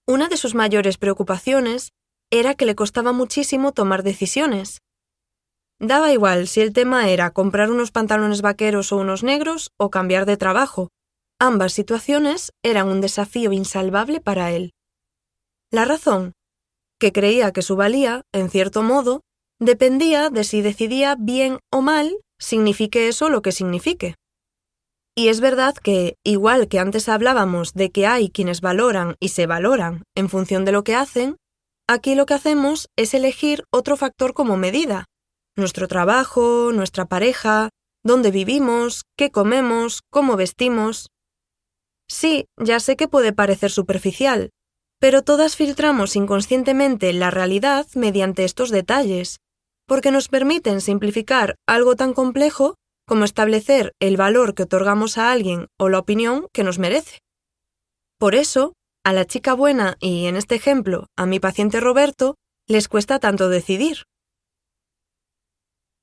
Una de sus mayores preocupaciones era que le costaba muchísimo tomar decisiones. Daba igual si el tema era comprar unos pantalones vaqueros o unos negros o cambiar de trabajo. Ambas situaciones eran un desafío insalvable para él. La razón, que creía que su valía, en cierto modo, dependía de si decidía bien o mal, signifique eso lo que signifique. Y es verdad que, igual que antes hablábamos de que hay quienes valoran y se valoran en función de lo que hacen, aquí lo que hacemos es elegir otro factor como medida: nuestro trabajo, nuestra pareja, dónde vivimos, qué comemos, cómo vestimos. Sí, ya sé que puede parecer superficial, pero todas filtramos inconscientemente la realidad mediante estos detalles, porque nos permiten simplificar algo tan complejo como establecer el valor que otorgamos a alguien o la opinión que nos merece. Por eso, a la chica buena y, en este ejemplo, a mi paciente Roberto, les cuesta tanto decidir.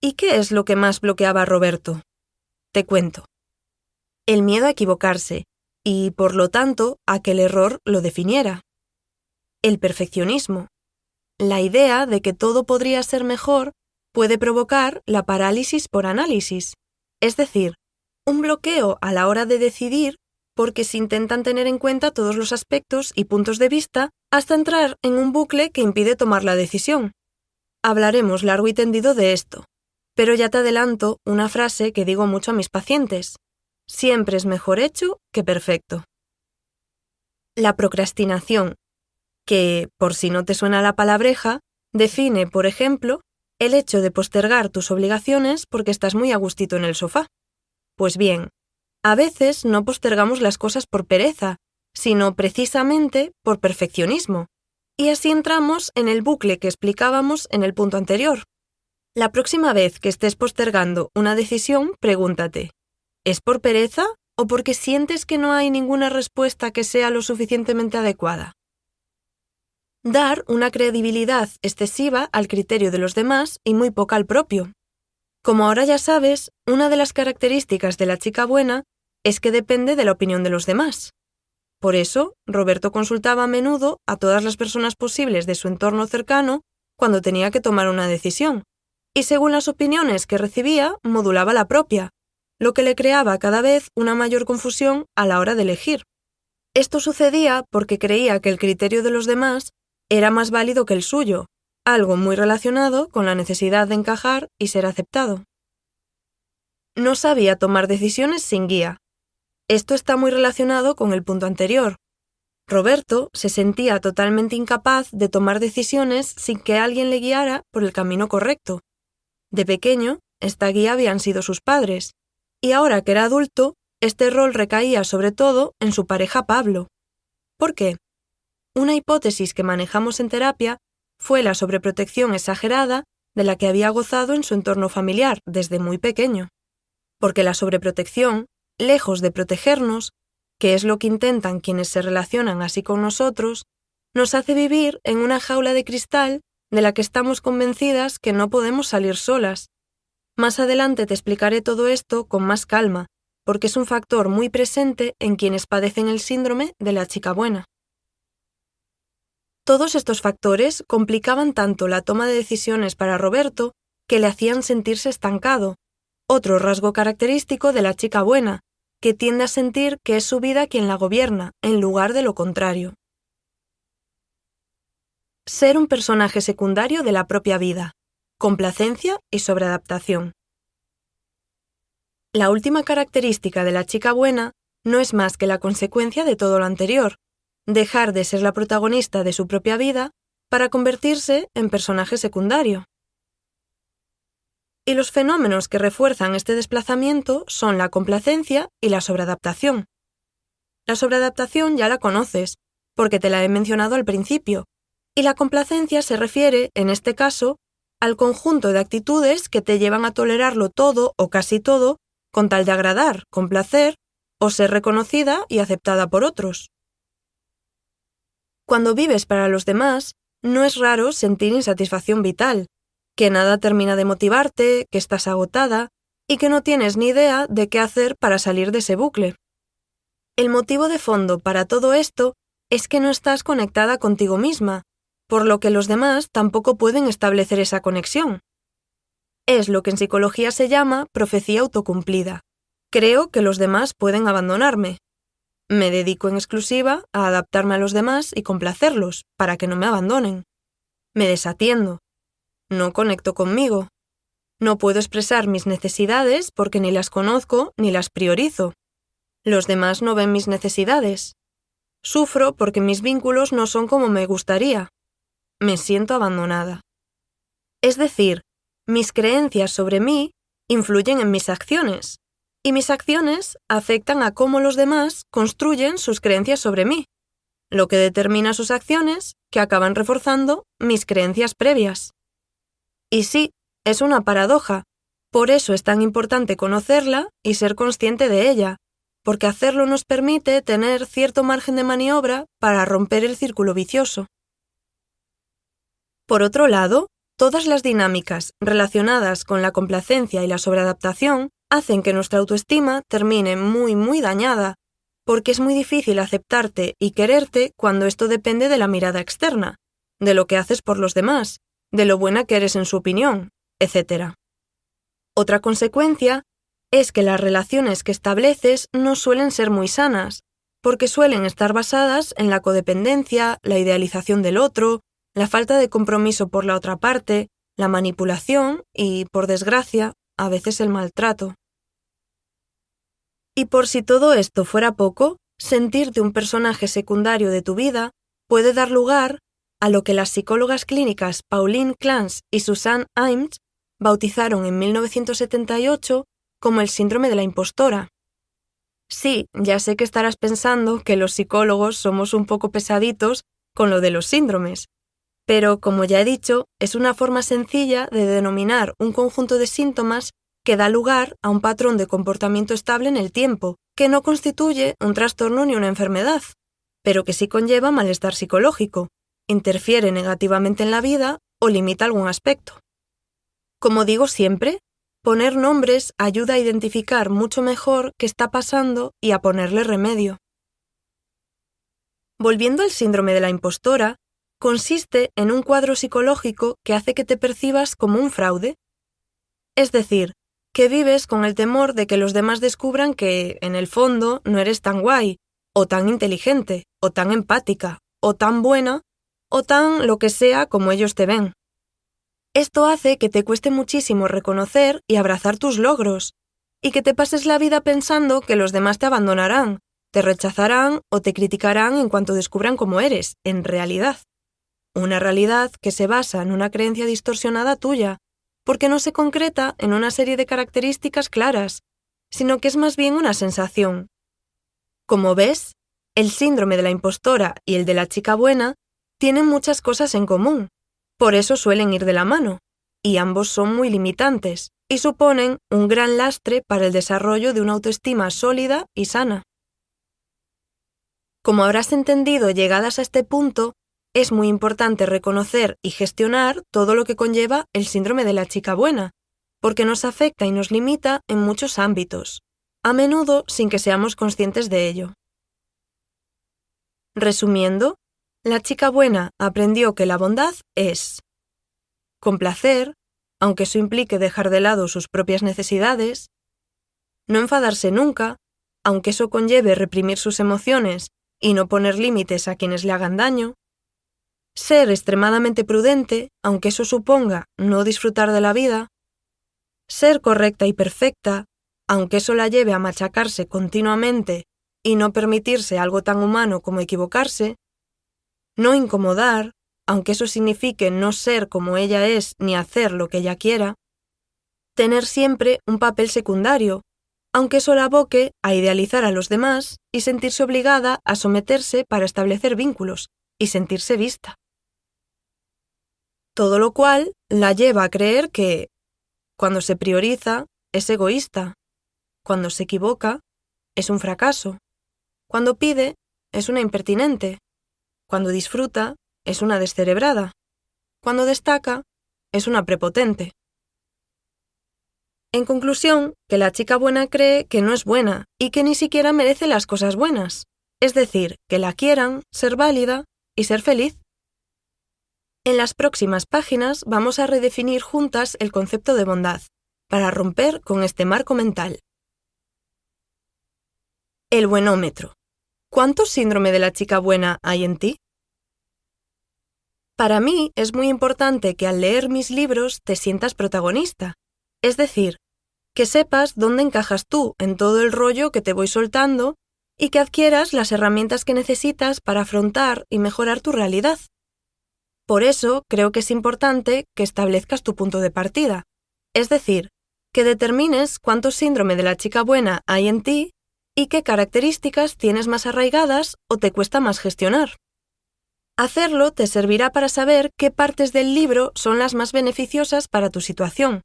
¿Y qué es lo que más bloqueaba a Roberto? Te cuento. El miedo a equivocarse y, por lo tanto, a que el error lo definiera. El perfeccionismo. La idea de que todo podría ser mejor puede provocar la parálisis por análisis, es decir, un bloqueo a la hora de decidir porque se intentan tener en cuenta todos los aspectos y puntos de vista hasta entrar en un bucle que impide tomar la decisión. Hablaremos largo y tendido de esto, pero ya te adelanto una frase que digo mucho a mis pacientes: siempre es mejor hecho que perfecto. La procrastinación, que, por si no te suena la palabreja, define, por ejemplo, el hecho de postergar tus obligaciones porque estás muy a gustito en el sofá. Pues bien, a veces no postergamos las cosas por pereza, sino precisamente por perfeccionismo, y así entramos en el bucle que explicábamos en el punto anterior. La próxima vez que estés postergando una decisión, pregúntate: ¿es por pereza o porque sientes que no hay ninguna respuesta que sea lo suficientemente adecuada? Dar una credibilidad excesiva al criterio de los demás y muy poca al propio. Como ahora ya sabes, una de las características de la chica buena es que depende de la opinión de los demás. Por eso, Roberto consultaba a menudo a todas las personas posibles de su entorno cercano cuando tenía que tomar una decisión, y según las opiniones que recibía, modulaba la propia, lo que le creaba cada vez una mayor confusión a la hora de elegir. Esto sucedía porque creía que el criterio de los demás era más válido que el suyo, algo muy relacionado con la necesidad de encajar y ser aceptado. No sabía tomar decisiones sin guía. Esto está muy relacionado con el punto anterior. Roberto se sentía totalmente incapaz de tomar decisiones sin que alguien le guiara por el camino correcto. De pequeño, esta guía habían sido sus padres, y ahora que era adulto, este rol recaía sobre todo en su pareja Pablo. ¿Por qué? Una hipótesis que manejamos en terapia fue la sobreprotección exagerada de la que había gozado en su entorno familiar desde muy pequeño. Porque la sobreprotección, lejos de protegernos, que es lo que intentan quienes se relacionan así con nosotros, nos hace vivir en una jaula de cristal de la que estamos convencidas que no podemos salir solas. Más adelante te explicaré todo esto con más calma, porque es un factor muy presente en quienes padecen el síndrome de la chica buena. Todos estos factores complicaban tanto la toma de decisiones para Roberto que le hacían sentirse estancado, otro rasgo característico de la chica buena, que tiende a sentir que es su vida quien la gobierna, en lugar de lo contrario. Ser un personaje secundario de la propia vida, complacencia y sobreadaptación. La última característica de la chica buena no es más que la consecuencia de todo lo anterior, dejar de ser la protagonista de su propia vida para convertirse en personaje secundario. Y los fenómenos que refuerzan este desplazamiento son la complacencia y la sobreadaptación. La sobreadaptación ya la conoces, porque te la he mencionado al principio, y la complacencia se refiere, en este caso, al conjunto de actitudes que te llevan a tolerarlo todo o casi todo con tal de agradar, complacer o ser reconocida y aceptada por otros. Cuando vives para los demás, no es raro sentir insatisfacción vital, que nada termina de motivarte, que estás agotada y que no tienes ni idea de qué hacer para salir de ese bucle. El motivo de fondo para todo esto es que no estás conectada contigo misma, por lo que los demás tampoco pueden establecer esa conexión. Es lo que en psicología se llama profecía autocumplida. Creo que los demás pueden abandonarme. Me dedico en exclusiva a adaptarme a los demás y complacerlos, para que no me abandonen. Me desatiendo. No conecto conmigo. No puedo expresar mis necesidades porque ni las conozco ni las priorizo. Los demás no ven mis necesidades. Sufro porque mis vínculos no son como me gustaría. Me siento abandonada. Es decir, mis creencias sobre mí influyen en mis acciones, y mis acciones afectan a cómo los demás construyen sus creencias sobre mí, lo que determina sus acciones que acaban reforzando mis creencias previas. Y sí, es una paradoja, por eso es tan importante conocerla y ser consciente de ella, porque hacerlo nos permite tener cierto margen de maniobra para romper el círculo vicioso. Por otro lado, todas las dinámicas relacionadas con la complacencia y la sobreadaptación hacen que nuestra autoestima termine muy dañada, porque es muy difícil aceptarte y quererte cuando esto depende de la mirada externa, de lo que haces por los demás, de lo buena que eres en su opinión, etc. Otra consecuencia es que las relaciones que estableces no suelen ser muy sanas, porque suelen estar basadas en la codependencia, la idealización del otro, la falta de compromiso por la otra parte, la manipulación y, por desgracia, a veces el maltrato. Y por si todo esto fuera poco, sentirte un personaje secundario de tu vida puede dar lugar a lo que las psicólogas clínicas Pauline Clance y Suzanne Imes bautizaron en 1978 como el síndrome de la impostora. Sí, ya sé que estarás pensando que los psicólogos somos un poco pesaditos con lo de los síndromes, pero como ya he dicho, es una forma sencilla de denominar un conjunto de síntomas que da lugar a un patrón de comportamiento estable en el tiempo, que no constituye un trastorno ni una enfermedad, pero que sí conlleva malestar psicológico, interfiere negativamente en la vida o limita algún aspecto. Como digo siempre, poner nombres ayuda a identificar mucho mejor qué está pasando y a ponerle remedio. Volviendo al síndrome de la impostora, consiste en un cuadro psicológico que hace que te percibas como un fraude. Es decir, que vives con el temor de que los demás descubran que, en el fondo, no eres tan guay, o tan inteligente, o tan empática, o tan buena, o tan lo que sea como ellos te ven. Esto hace que te cueste muchísimo reconocer y abrazar tus logros, y que te pases la vida pensando que los demás te abandonarán, te rechazarán o te criticarán en cuanto descubran cómo eres, en realidad. Una realidad que se basa en una creencia distorsionada tuya, porque no se concreta en una serie de características claras, sino que es más bien una sensación. Como ves, el síndrome de la impostora y el de la chica buena tienen muchas cosas en común, por eso suelen ir de la mano, y ambos son muy limitantes y suponen un gran lastre para el desarrollo de una autoestima sólida y sana. Como habrás entendido llegadas a este punto, es muy importante reconocer y gestionar todo lo que conlleva el síndrome de la chica buena, porque nos afecta y nos limita en muchos ámbitos, a menudo sin que seamos conscientes de ello. Resumiendo, la chica buena aprendió que la bondad es complacer, aunque eso implique dejar de lado sus propias necesidades, no enfadarse nunca, aunque eso conlleve reprimir sus emociones y no poner límites a quienes le hagan daño, ser extremadamente prudente, aunque eso suponga no disfrutar de la vida, ser correcta y perfecta, aunque eso la lleve a machacarse continuamente y no permitirse algo tan humano como equivocarse, no incomodar, aunque eso signifique no ser como ella es ni hacer lo que ella quiera, tener siempre un papel secundario, aunque eso la aboque a idealizar a los demás y sentirse obligada a someterse para establecer vínculos y sentirse vista. Todo lo cual la lleva a creer que, cuando se prioriza, es egoísta, cuando se equivoca, es un fracaso, cuando pide, es una impertinente, cuando disfruta, es una descerebrada, cuando destaca, es una prepotente. En conclusión, que la chica buena cree que no es buena y que ni siquiera merece las cosas buenas, es decir, que la quieran, ser válida y ser feliz. En las próximas páginas vamos a redefinir juntas el concepto de bondad, para romper con este marco mental. El buenómetro. ¿Cuánto síndrome de la chica buena hay en ti? Para mí es muy importante que al leer mis libros te sientas protagonista, es decir, que sepas dónde encajas tú en todo el rollo que te voy soltando y que adquieras las herramientas que necesitas para afrontar y mejorar tu realidad. Por eso creo que es importante que establezcas tu punto de partida, es decir, que determines cuánto síndrome de la chica buena hay en ti y qué características tienes más arraigadas o te cuesta más gestionar. Hacerlo te servirá para saber qué partes del libro son las más beneficiosas para tu situación.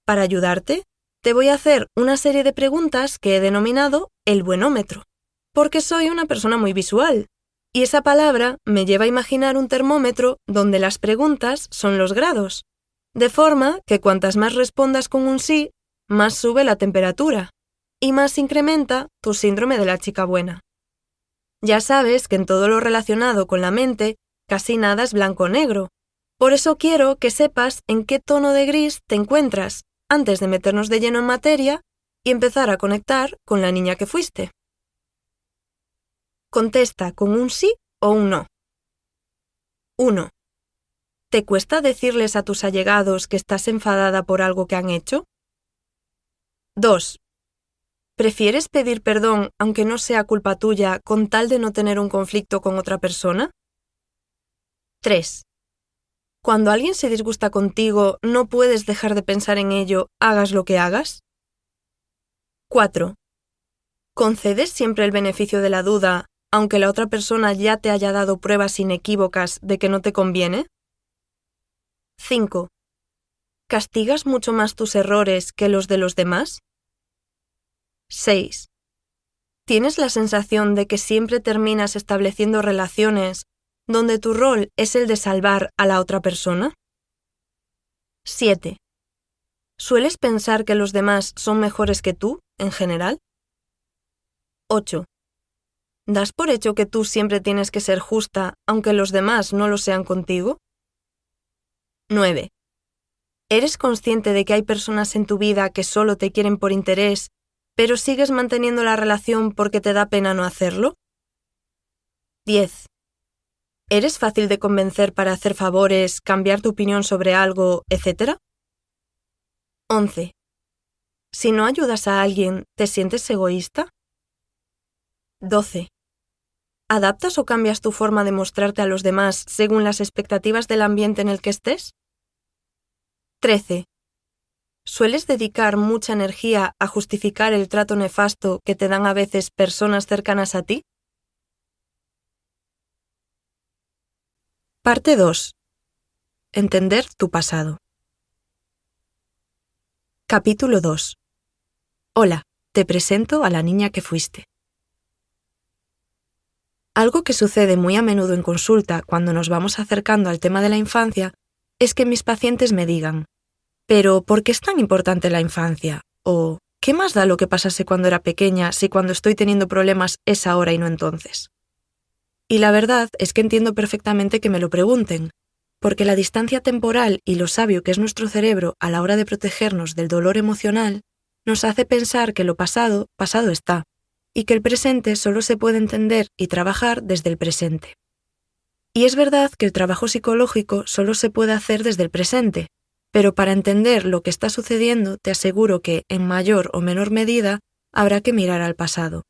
Para ayudarte, te voy a hacer una serie de preguntas que he denominado el buenómetro, porque soy una persona muy visual, y esa palabra me lleva a imaginar un termómetro donde las preguntas son los grados, de forma que cuantas más respondas con un sí, más sube la temperatura, y más incrementa tu síndrome de la chica buena. Ya sabes que en todo lo relacionado con la mente, casi nada es blanco o negro, por eso quiero que sepas en qué tono de gris te encuentras antes de meternos de lleno en materia y empezar a conectar con la niña que fuiste. Contesta con un sí o un no. 1. ¿Te cuesta decirles a tus allegados que estás enfadada por algo que han hecho? 2. ¿Prefieres pedir perdón aunque no sea culpa tuya con tal de no tener un conflicto con otra persona? 3. Cuando alguien se disgusta contigo, ¿no puedes dejar de pensar en ello, hagas lo que hagas? 4. ¿Concedes siempre el beneficio de la duda, aunque la otra persona ya te haya dado pruebas inequívocas de que no te conviene? 5. ¿Castigas mucho más tus errores que los de los demás? 6. ¿Tienes la sensación de que siempre terminas estableciendo relaciones donde tu rol es el de salvar a la otra persona? 7. ¿Sueles pensar que los demás son mejores que tú, en general? 8. ¿Das por hecho que tú siempre tienes que ser justa, aunque los demás no lo sean contigo? 9. ¿Eres consciente de que hay personas en tu vida que solo te quieren por interés, pero sigues manteniendo la relación porque te da pena no hacerlo? 10. ¿Eres fácil de convencer para hacer favores, cambiar tu opinión sobre algo, etc.? 11. Si no ayudas a alguien, ¿te sientes egoísta? 12. ¿Adaptas o cambias tu forma de mostrarte a los demás según las expectativas del ambiente en el que estés? 13. ¿Sueles dedicar mucha energía a justificar el trato nefasto que te dan a veces personas cercanas a ti? Parte 2. Entender tu pasado. Capítulo 2. Hola, te presento a la niña que fuiste. Algo que sucede muy a menudo en consulta cuando nos vamos acercando al tema de la infancia es que mis pacientes me digan: ¿pero por qué es tan importante la infancia? O ¿qué más da lo que pasase cuando era pequeña si cuando estoy teniendo problemas es ahora y no entonces? Y la verdad es que entiendo perfectamente que me lo pregunten, porque la distancia temporal y lo sabio que es nuestro cerebro a la hora de protegernos del dolor emocional nos hace pensar que lo pasado, pasado está, y que el presente solo se puede entender y trabajar desde el presente. Y es verdad que el trabajo psicológico solo se puede hacer desde el presente, pero para entender lo que está sucediendo te aseguro que, en mayor o menor medida, habrá que mirar al pasado.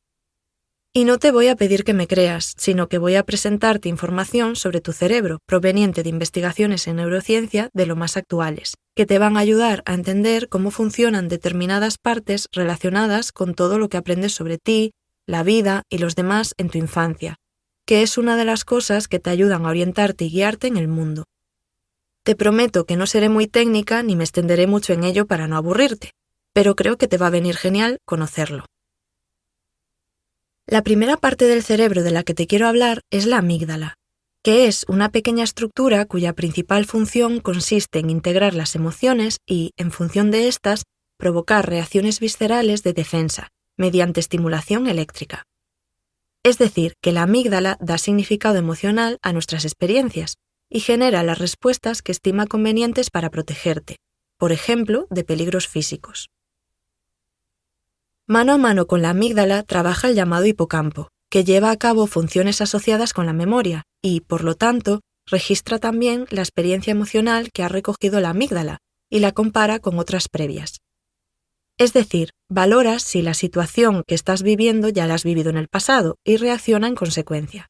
Y no te voy a pedir que me creas, sino que voy a presentarte información sobre tu cerebro proveniente de investigaciones en neurociencia de lo más actuales, que te van a ayudar a entender cómo funcionan determinadas partes relacionadas con todo lo que aprendes sobre ti, la vida y los demás en tu infancia, que es una de las cosas que te ayudan a orientarte y guiarte en el mundo. Te prometo que no seré muy técnica ni me extenderé mucho en ello para no aburrirte, pero creo que te va a venir genial conocerlo. La primera parte del cerebro de la que te quiero hablar es la amígdala, que es una pequeña estructura cuya principal función consiste en integrar las emociones y, en función de estas, provocar reacciones viscerales de defensa, mediante estimulación eléctrica. Es decir, que la amígdala da significado emocional a nuestras experiencias y genera las respuestas que estima convenientes para protegerte, por ejemplo, de peligros físicos. Mano a mano con la amígdala trabaja el llamado hipocampo, que lleva a cabo funciones asociadas con la memoria y, por lo tanto, registra también la experiencia emocional que ha recogido la amígdala y la compara con otras previas. Es decir, valoras si la situación que estás viviendo ya la has vivido en el pasado y reacciona en consecuencia.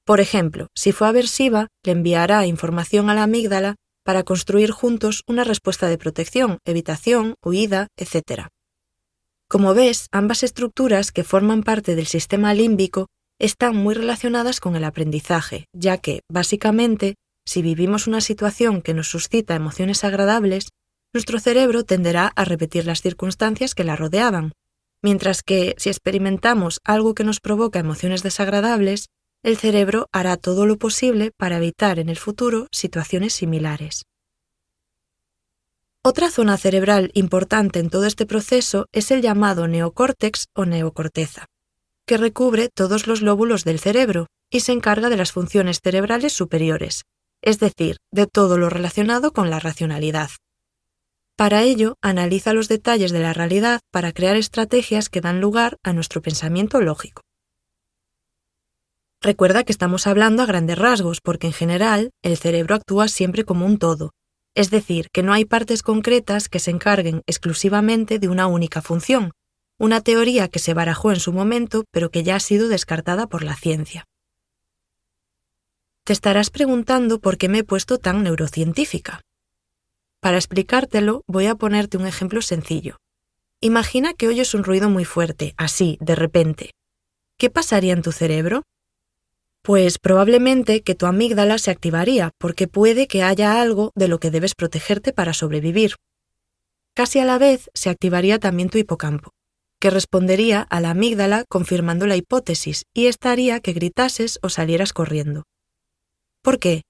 Por ejemplo, si fue aversiva, le enviará información a la amígdala para construir juntos una respuesta de protección, evitación, huida, etc. Como ves, ambas estructuras que forman parte del sistema límbico están muy relacionadas con el aprendizaje, ya que, básicamente, si vivimos una situación que nos suscita emociones agradables, nuestro cerebro tenderá a repetir las circunstancias que la rodeaban, mientras que, si experimentamos algo que nos provoca emociones desagradables, el cerebro hará todo lo posible para evitar en el futuro situaciones similares. Otra zona cerebral importante en todo este proceso es el llamado neocórtex o neocorteza, que recubre todos los lóbulos del cerebro y se encarga de las funciones cerebrales superiores, es decir, de todo lo relacionado con la racionalidad. Para ello, analiza los detalles de la realidad para crear estrategias que dan lugar a nuestro pensamiento lógico. Recuerda que estamos hablando a grandes rasgos porque en general el cerebro actúa siempre como un todo, es decir, que no hay partes concretas que se encarguen exclusivamente de una única función, una teoría que se barajó en su momento pero que ya ha sido descartada por la ciencia. Te estarás preguntando por qué me he puesto tan neurocientífica. Para explicártelo, voy a ponerte un ejemplo sencillo. Imagina que oyes un ruido muy fuerte, así, de repente. ¿Qué pasaría en tu cerebro? Pues probablemente que tu amígdala se activaría porque puede que haya algo de lo que debes protegerte para sobrevivir. Casi a la vez se activaría también tu hipocampo, que respondería a la amígdala confirmando la hipótesis y esta haría que gritases o salieras corriendo. ¿Por qué?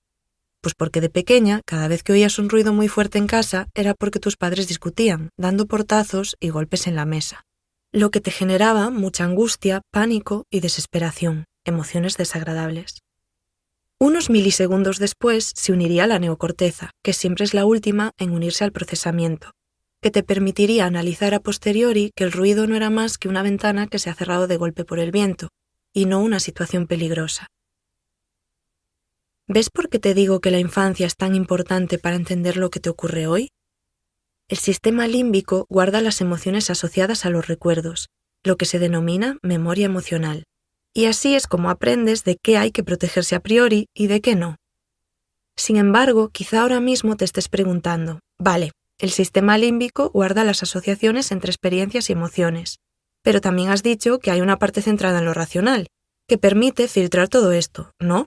Pues porque de pequeña, cada vez que oías un ruido muy fuerte en casa, era porque tus padres discutían, dando portazos y golpes en la mesa, lo que te generaba mucha angustia, pánico y desesperación. Emociones desagradables. Unos milisegundos después se uniría la neocorteza, que siempre es la última en unirse al procesamiento, que te permitiría analizar a posteriori que el ruido no era más que una ventana que se ha cerrado de golpe por el viento, y no una situación peligrosa. ¿Ves por qué te digo que la infancia es tan importante para entender lo que te ocurre hoy? El sistema límbico guarda las emociones asociadas a los recuerdos, lo que se denomina memoria emocional. Y así es como aprendes de qué hay que protegerse a priori y de qué no. Sin embargo, quizá ahora mismo te estés preguntando, vale, el sistema límbico guarda las asociaciones entre experiencias y emociones, pero también has dicho que hay una parte centrada en lo racional, que permite filtrar todo esto, ¿no?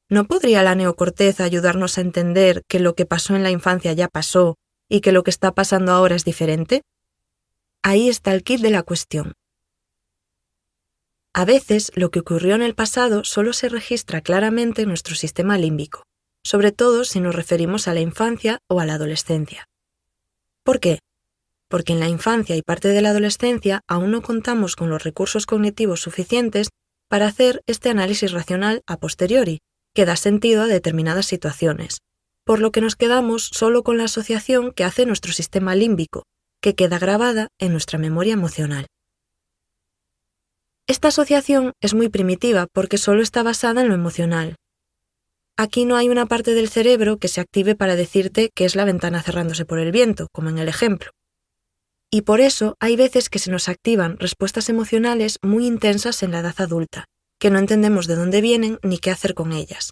¿No podría la neocorteza ayudarnos a entender que lo que pasó en la infancia ya pasó y que lo que está pasando ahora es diferente? Ahí está el quid de la cuestión. A veces, lo que ocurrió en el pasado solo se registra claramente en nuestro sistema límbico, sobre todo si nos referimos a la infancia o a la adolescencia. ¿Por qué? Porque en la infancia y parte de la adolescencia aún no contamos con los recursos cognitivos suficientes para hacer este análisis racional a posteriori, que da sentido a determinadas situaciones, por lo que nos quedamos solo con la asociación que hace nuestro sistema límbico, que queda grabada en nuestra memoria emocional. Esta asociación es muy primitiva porque solo está basada en lo emocional. Aquí no hay una parte del cerebro que se active para decirte que es la ventana cerrándose por el viento, como en el ejemplo. Y por eso hay veces que se nos activan respuestas emocionales muy intensas en la edad adulta, que no entendemos de dónde vienen ni qué hacer con ellas.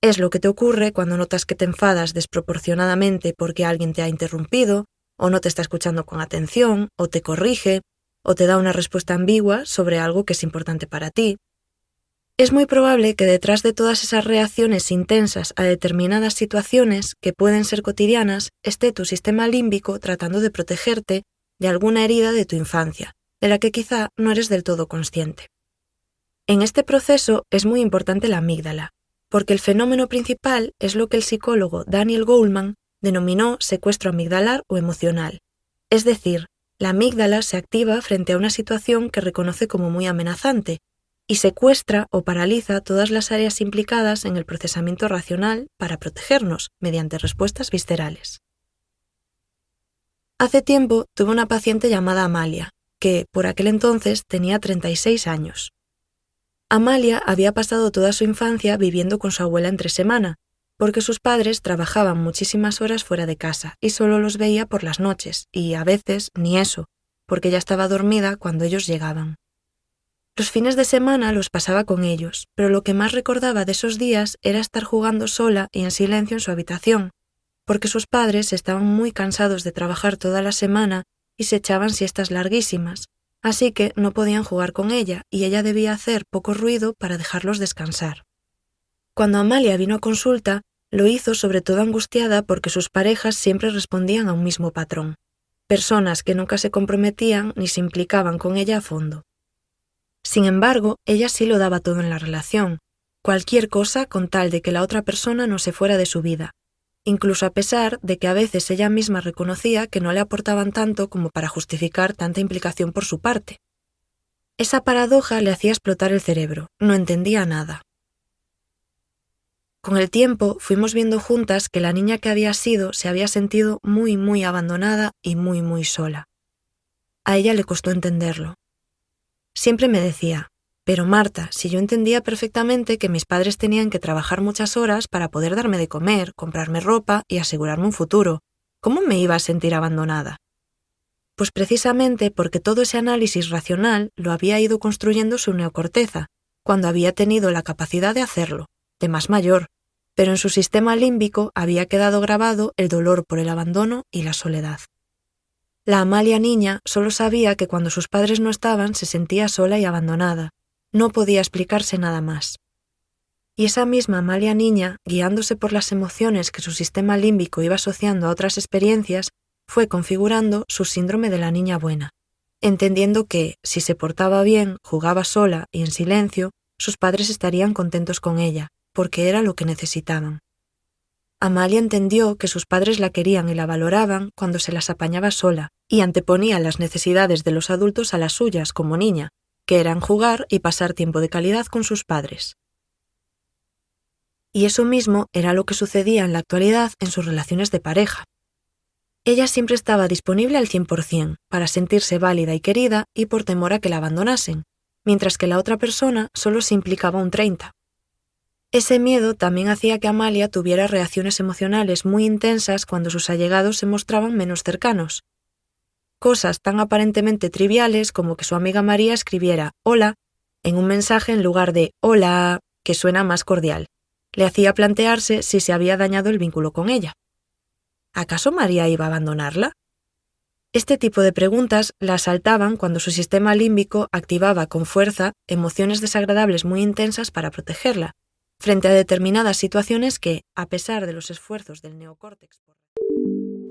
Es lo que te ocurre cuando notas que te enfadas desproporcionadamente porque alguien te ha interrumpido, o no te está escuchando con atención, o te corrige, o te da una respuesta ambigua sobre algo que es importante para ti. Es muy probable que detrás de todas esas reacciones intensas a determinadas situaciones que pueden ser cotidianas esté tu sistema límbico tratando de protegerte de alguna herida de tu infancia, de la que quizá no eres del todo consciente. En este proceso es muy importante la amígdala, porque el fenómeno principal es lo que el psicólogo Daniel Goleman denominó secuestro amigdalar o emocional, es decir, la amígdala se activa frente a una situación que reconoce como muy amenazante y secuestra o paraliza todas las áreas implicadas en el procesamiento racional para protegernos mediante respuestas viscerales. Hace tiempo tuve una paciente llamada Amalia, que por aquel entonces tenía 36 años. Amalia había pasado toda su infancia viviendo con su abuela entre semana, porque sus padres trabajaban muchísimas horas fuera de casa y solo los veía por las noches, y a veces ni eso, porque ya estaba dormida cuando ellos llegaban. Los fines de semana los pasaba con ellos, pero lo que más recordaba de esos días era estar jugando sola y en silencio en su habitación, porque sus padres estaban muy cansados de trabajar toda la semana y se echaban siestas larguísimas, así que no podían jugar con ella y ella debía hacer poco ruido para dejarlos descansar. Cuando Amalia vino a consulta, lo hizo sobre todo angustiada porque sus parejas siempre respondían a un mismo patrón, personas que nunca se comprometían ni se implicaban con ella a fondo. Sin embargo, ella sí lo daba todo en la relación, cualquier cosa con tal de que la otra persona no se fuera de su vida, incluso a pesar de que a veces ella misma reconocía que no le aportaban tanto como para justificar tanta implicación por su parte. Esa paradoja le hacía explotar el cerebro, no entendía nada. Con el tiempo fuimos viendo juntas que la niña que había sido se había sentido muy abandonada y muy sola. A ella le costó entenderlo. Siempre me decía, pero Marta, si yo entendía perfectamente que mis padres tenían que trabajar muchas horas para poder darme de comer, comprarme ropa y asegurarme un futuro, ¿cómo me iba a sentir abandonada? Pues precisamente porque todo ese análisis racional lo había ido construyendo su neocorteza, cuando había tenido la capacidad de hacerlo, de más mayor, pero en su sistema límbico había quedado grabado el dolor por el abandono y la soledad. La Amalia niña solo sabía que cuando sus padres no estaban se sentía sola y abandonada, no podía explicarse nada más. Y esa misma Amalia niña, guiándose por las emociones que su sistema límbico iba asociando a otras experiencias, fue configurando su síndrome de la niña buena, entendiendo que, si se portaba bien, jugaba sola y en silencio, sus padres estarían contentos con ella, porque era lo que necesitaban. Amalia entendió que sus padres la querían y la valoraban cuando se las apañaba sola y anteponía las necesidades de los adultos a las suyas como niña, que eran jugar y pasar tiempo de calidad con sus padres. Y eso mismo era lo que sucedía en la actualidad en sus relaciones de pareja. Ella siempre estaba disponible al 100% para sentirse válida y querida y por temor a que la abandonasen, mientras que la otra persona solo se implicaba un 30%. Ese miedo también hacía que Amalia tuviera reacciones emocionales muy intensas cuando sus allegados se mostraban menos cercanos. Cosas tan aparentemente triviales como que su amiga María escribiera «hola» en un mensaje en lugar de «hola», que suena más cordial. Le hacía plantearse si se había dañado el vínculo con ella. ¿Acaso María iba a abandonarla? Este tipo de preguntas la asaltaban cuando su sistema límbico activaba con fuerza emociones desagradables muy intensas para protegerla, frente a determinadas situaciones que, a pesar de los esfuerzos del neocórtex...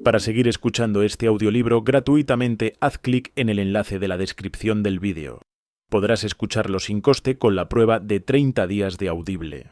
Para seguir escuchando este audiolibro gratuitamente, haz clic en el enlace de la descripción del vídeo. Podrás escucharlo sin coste con la prueba de 30 días de Audible.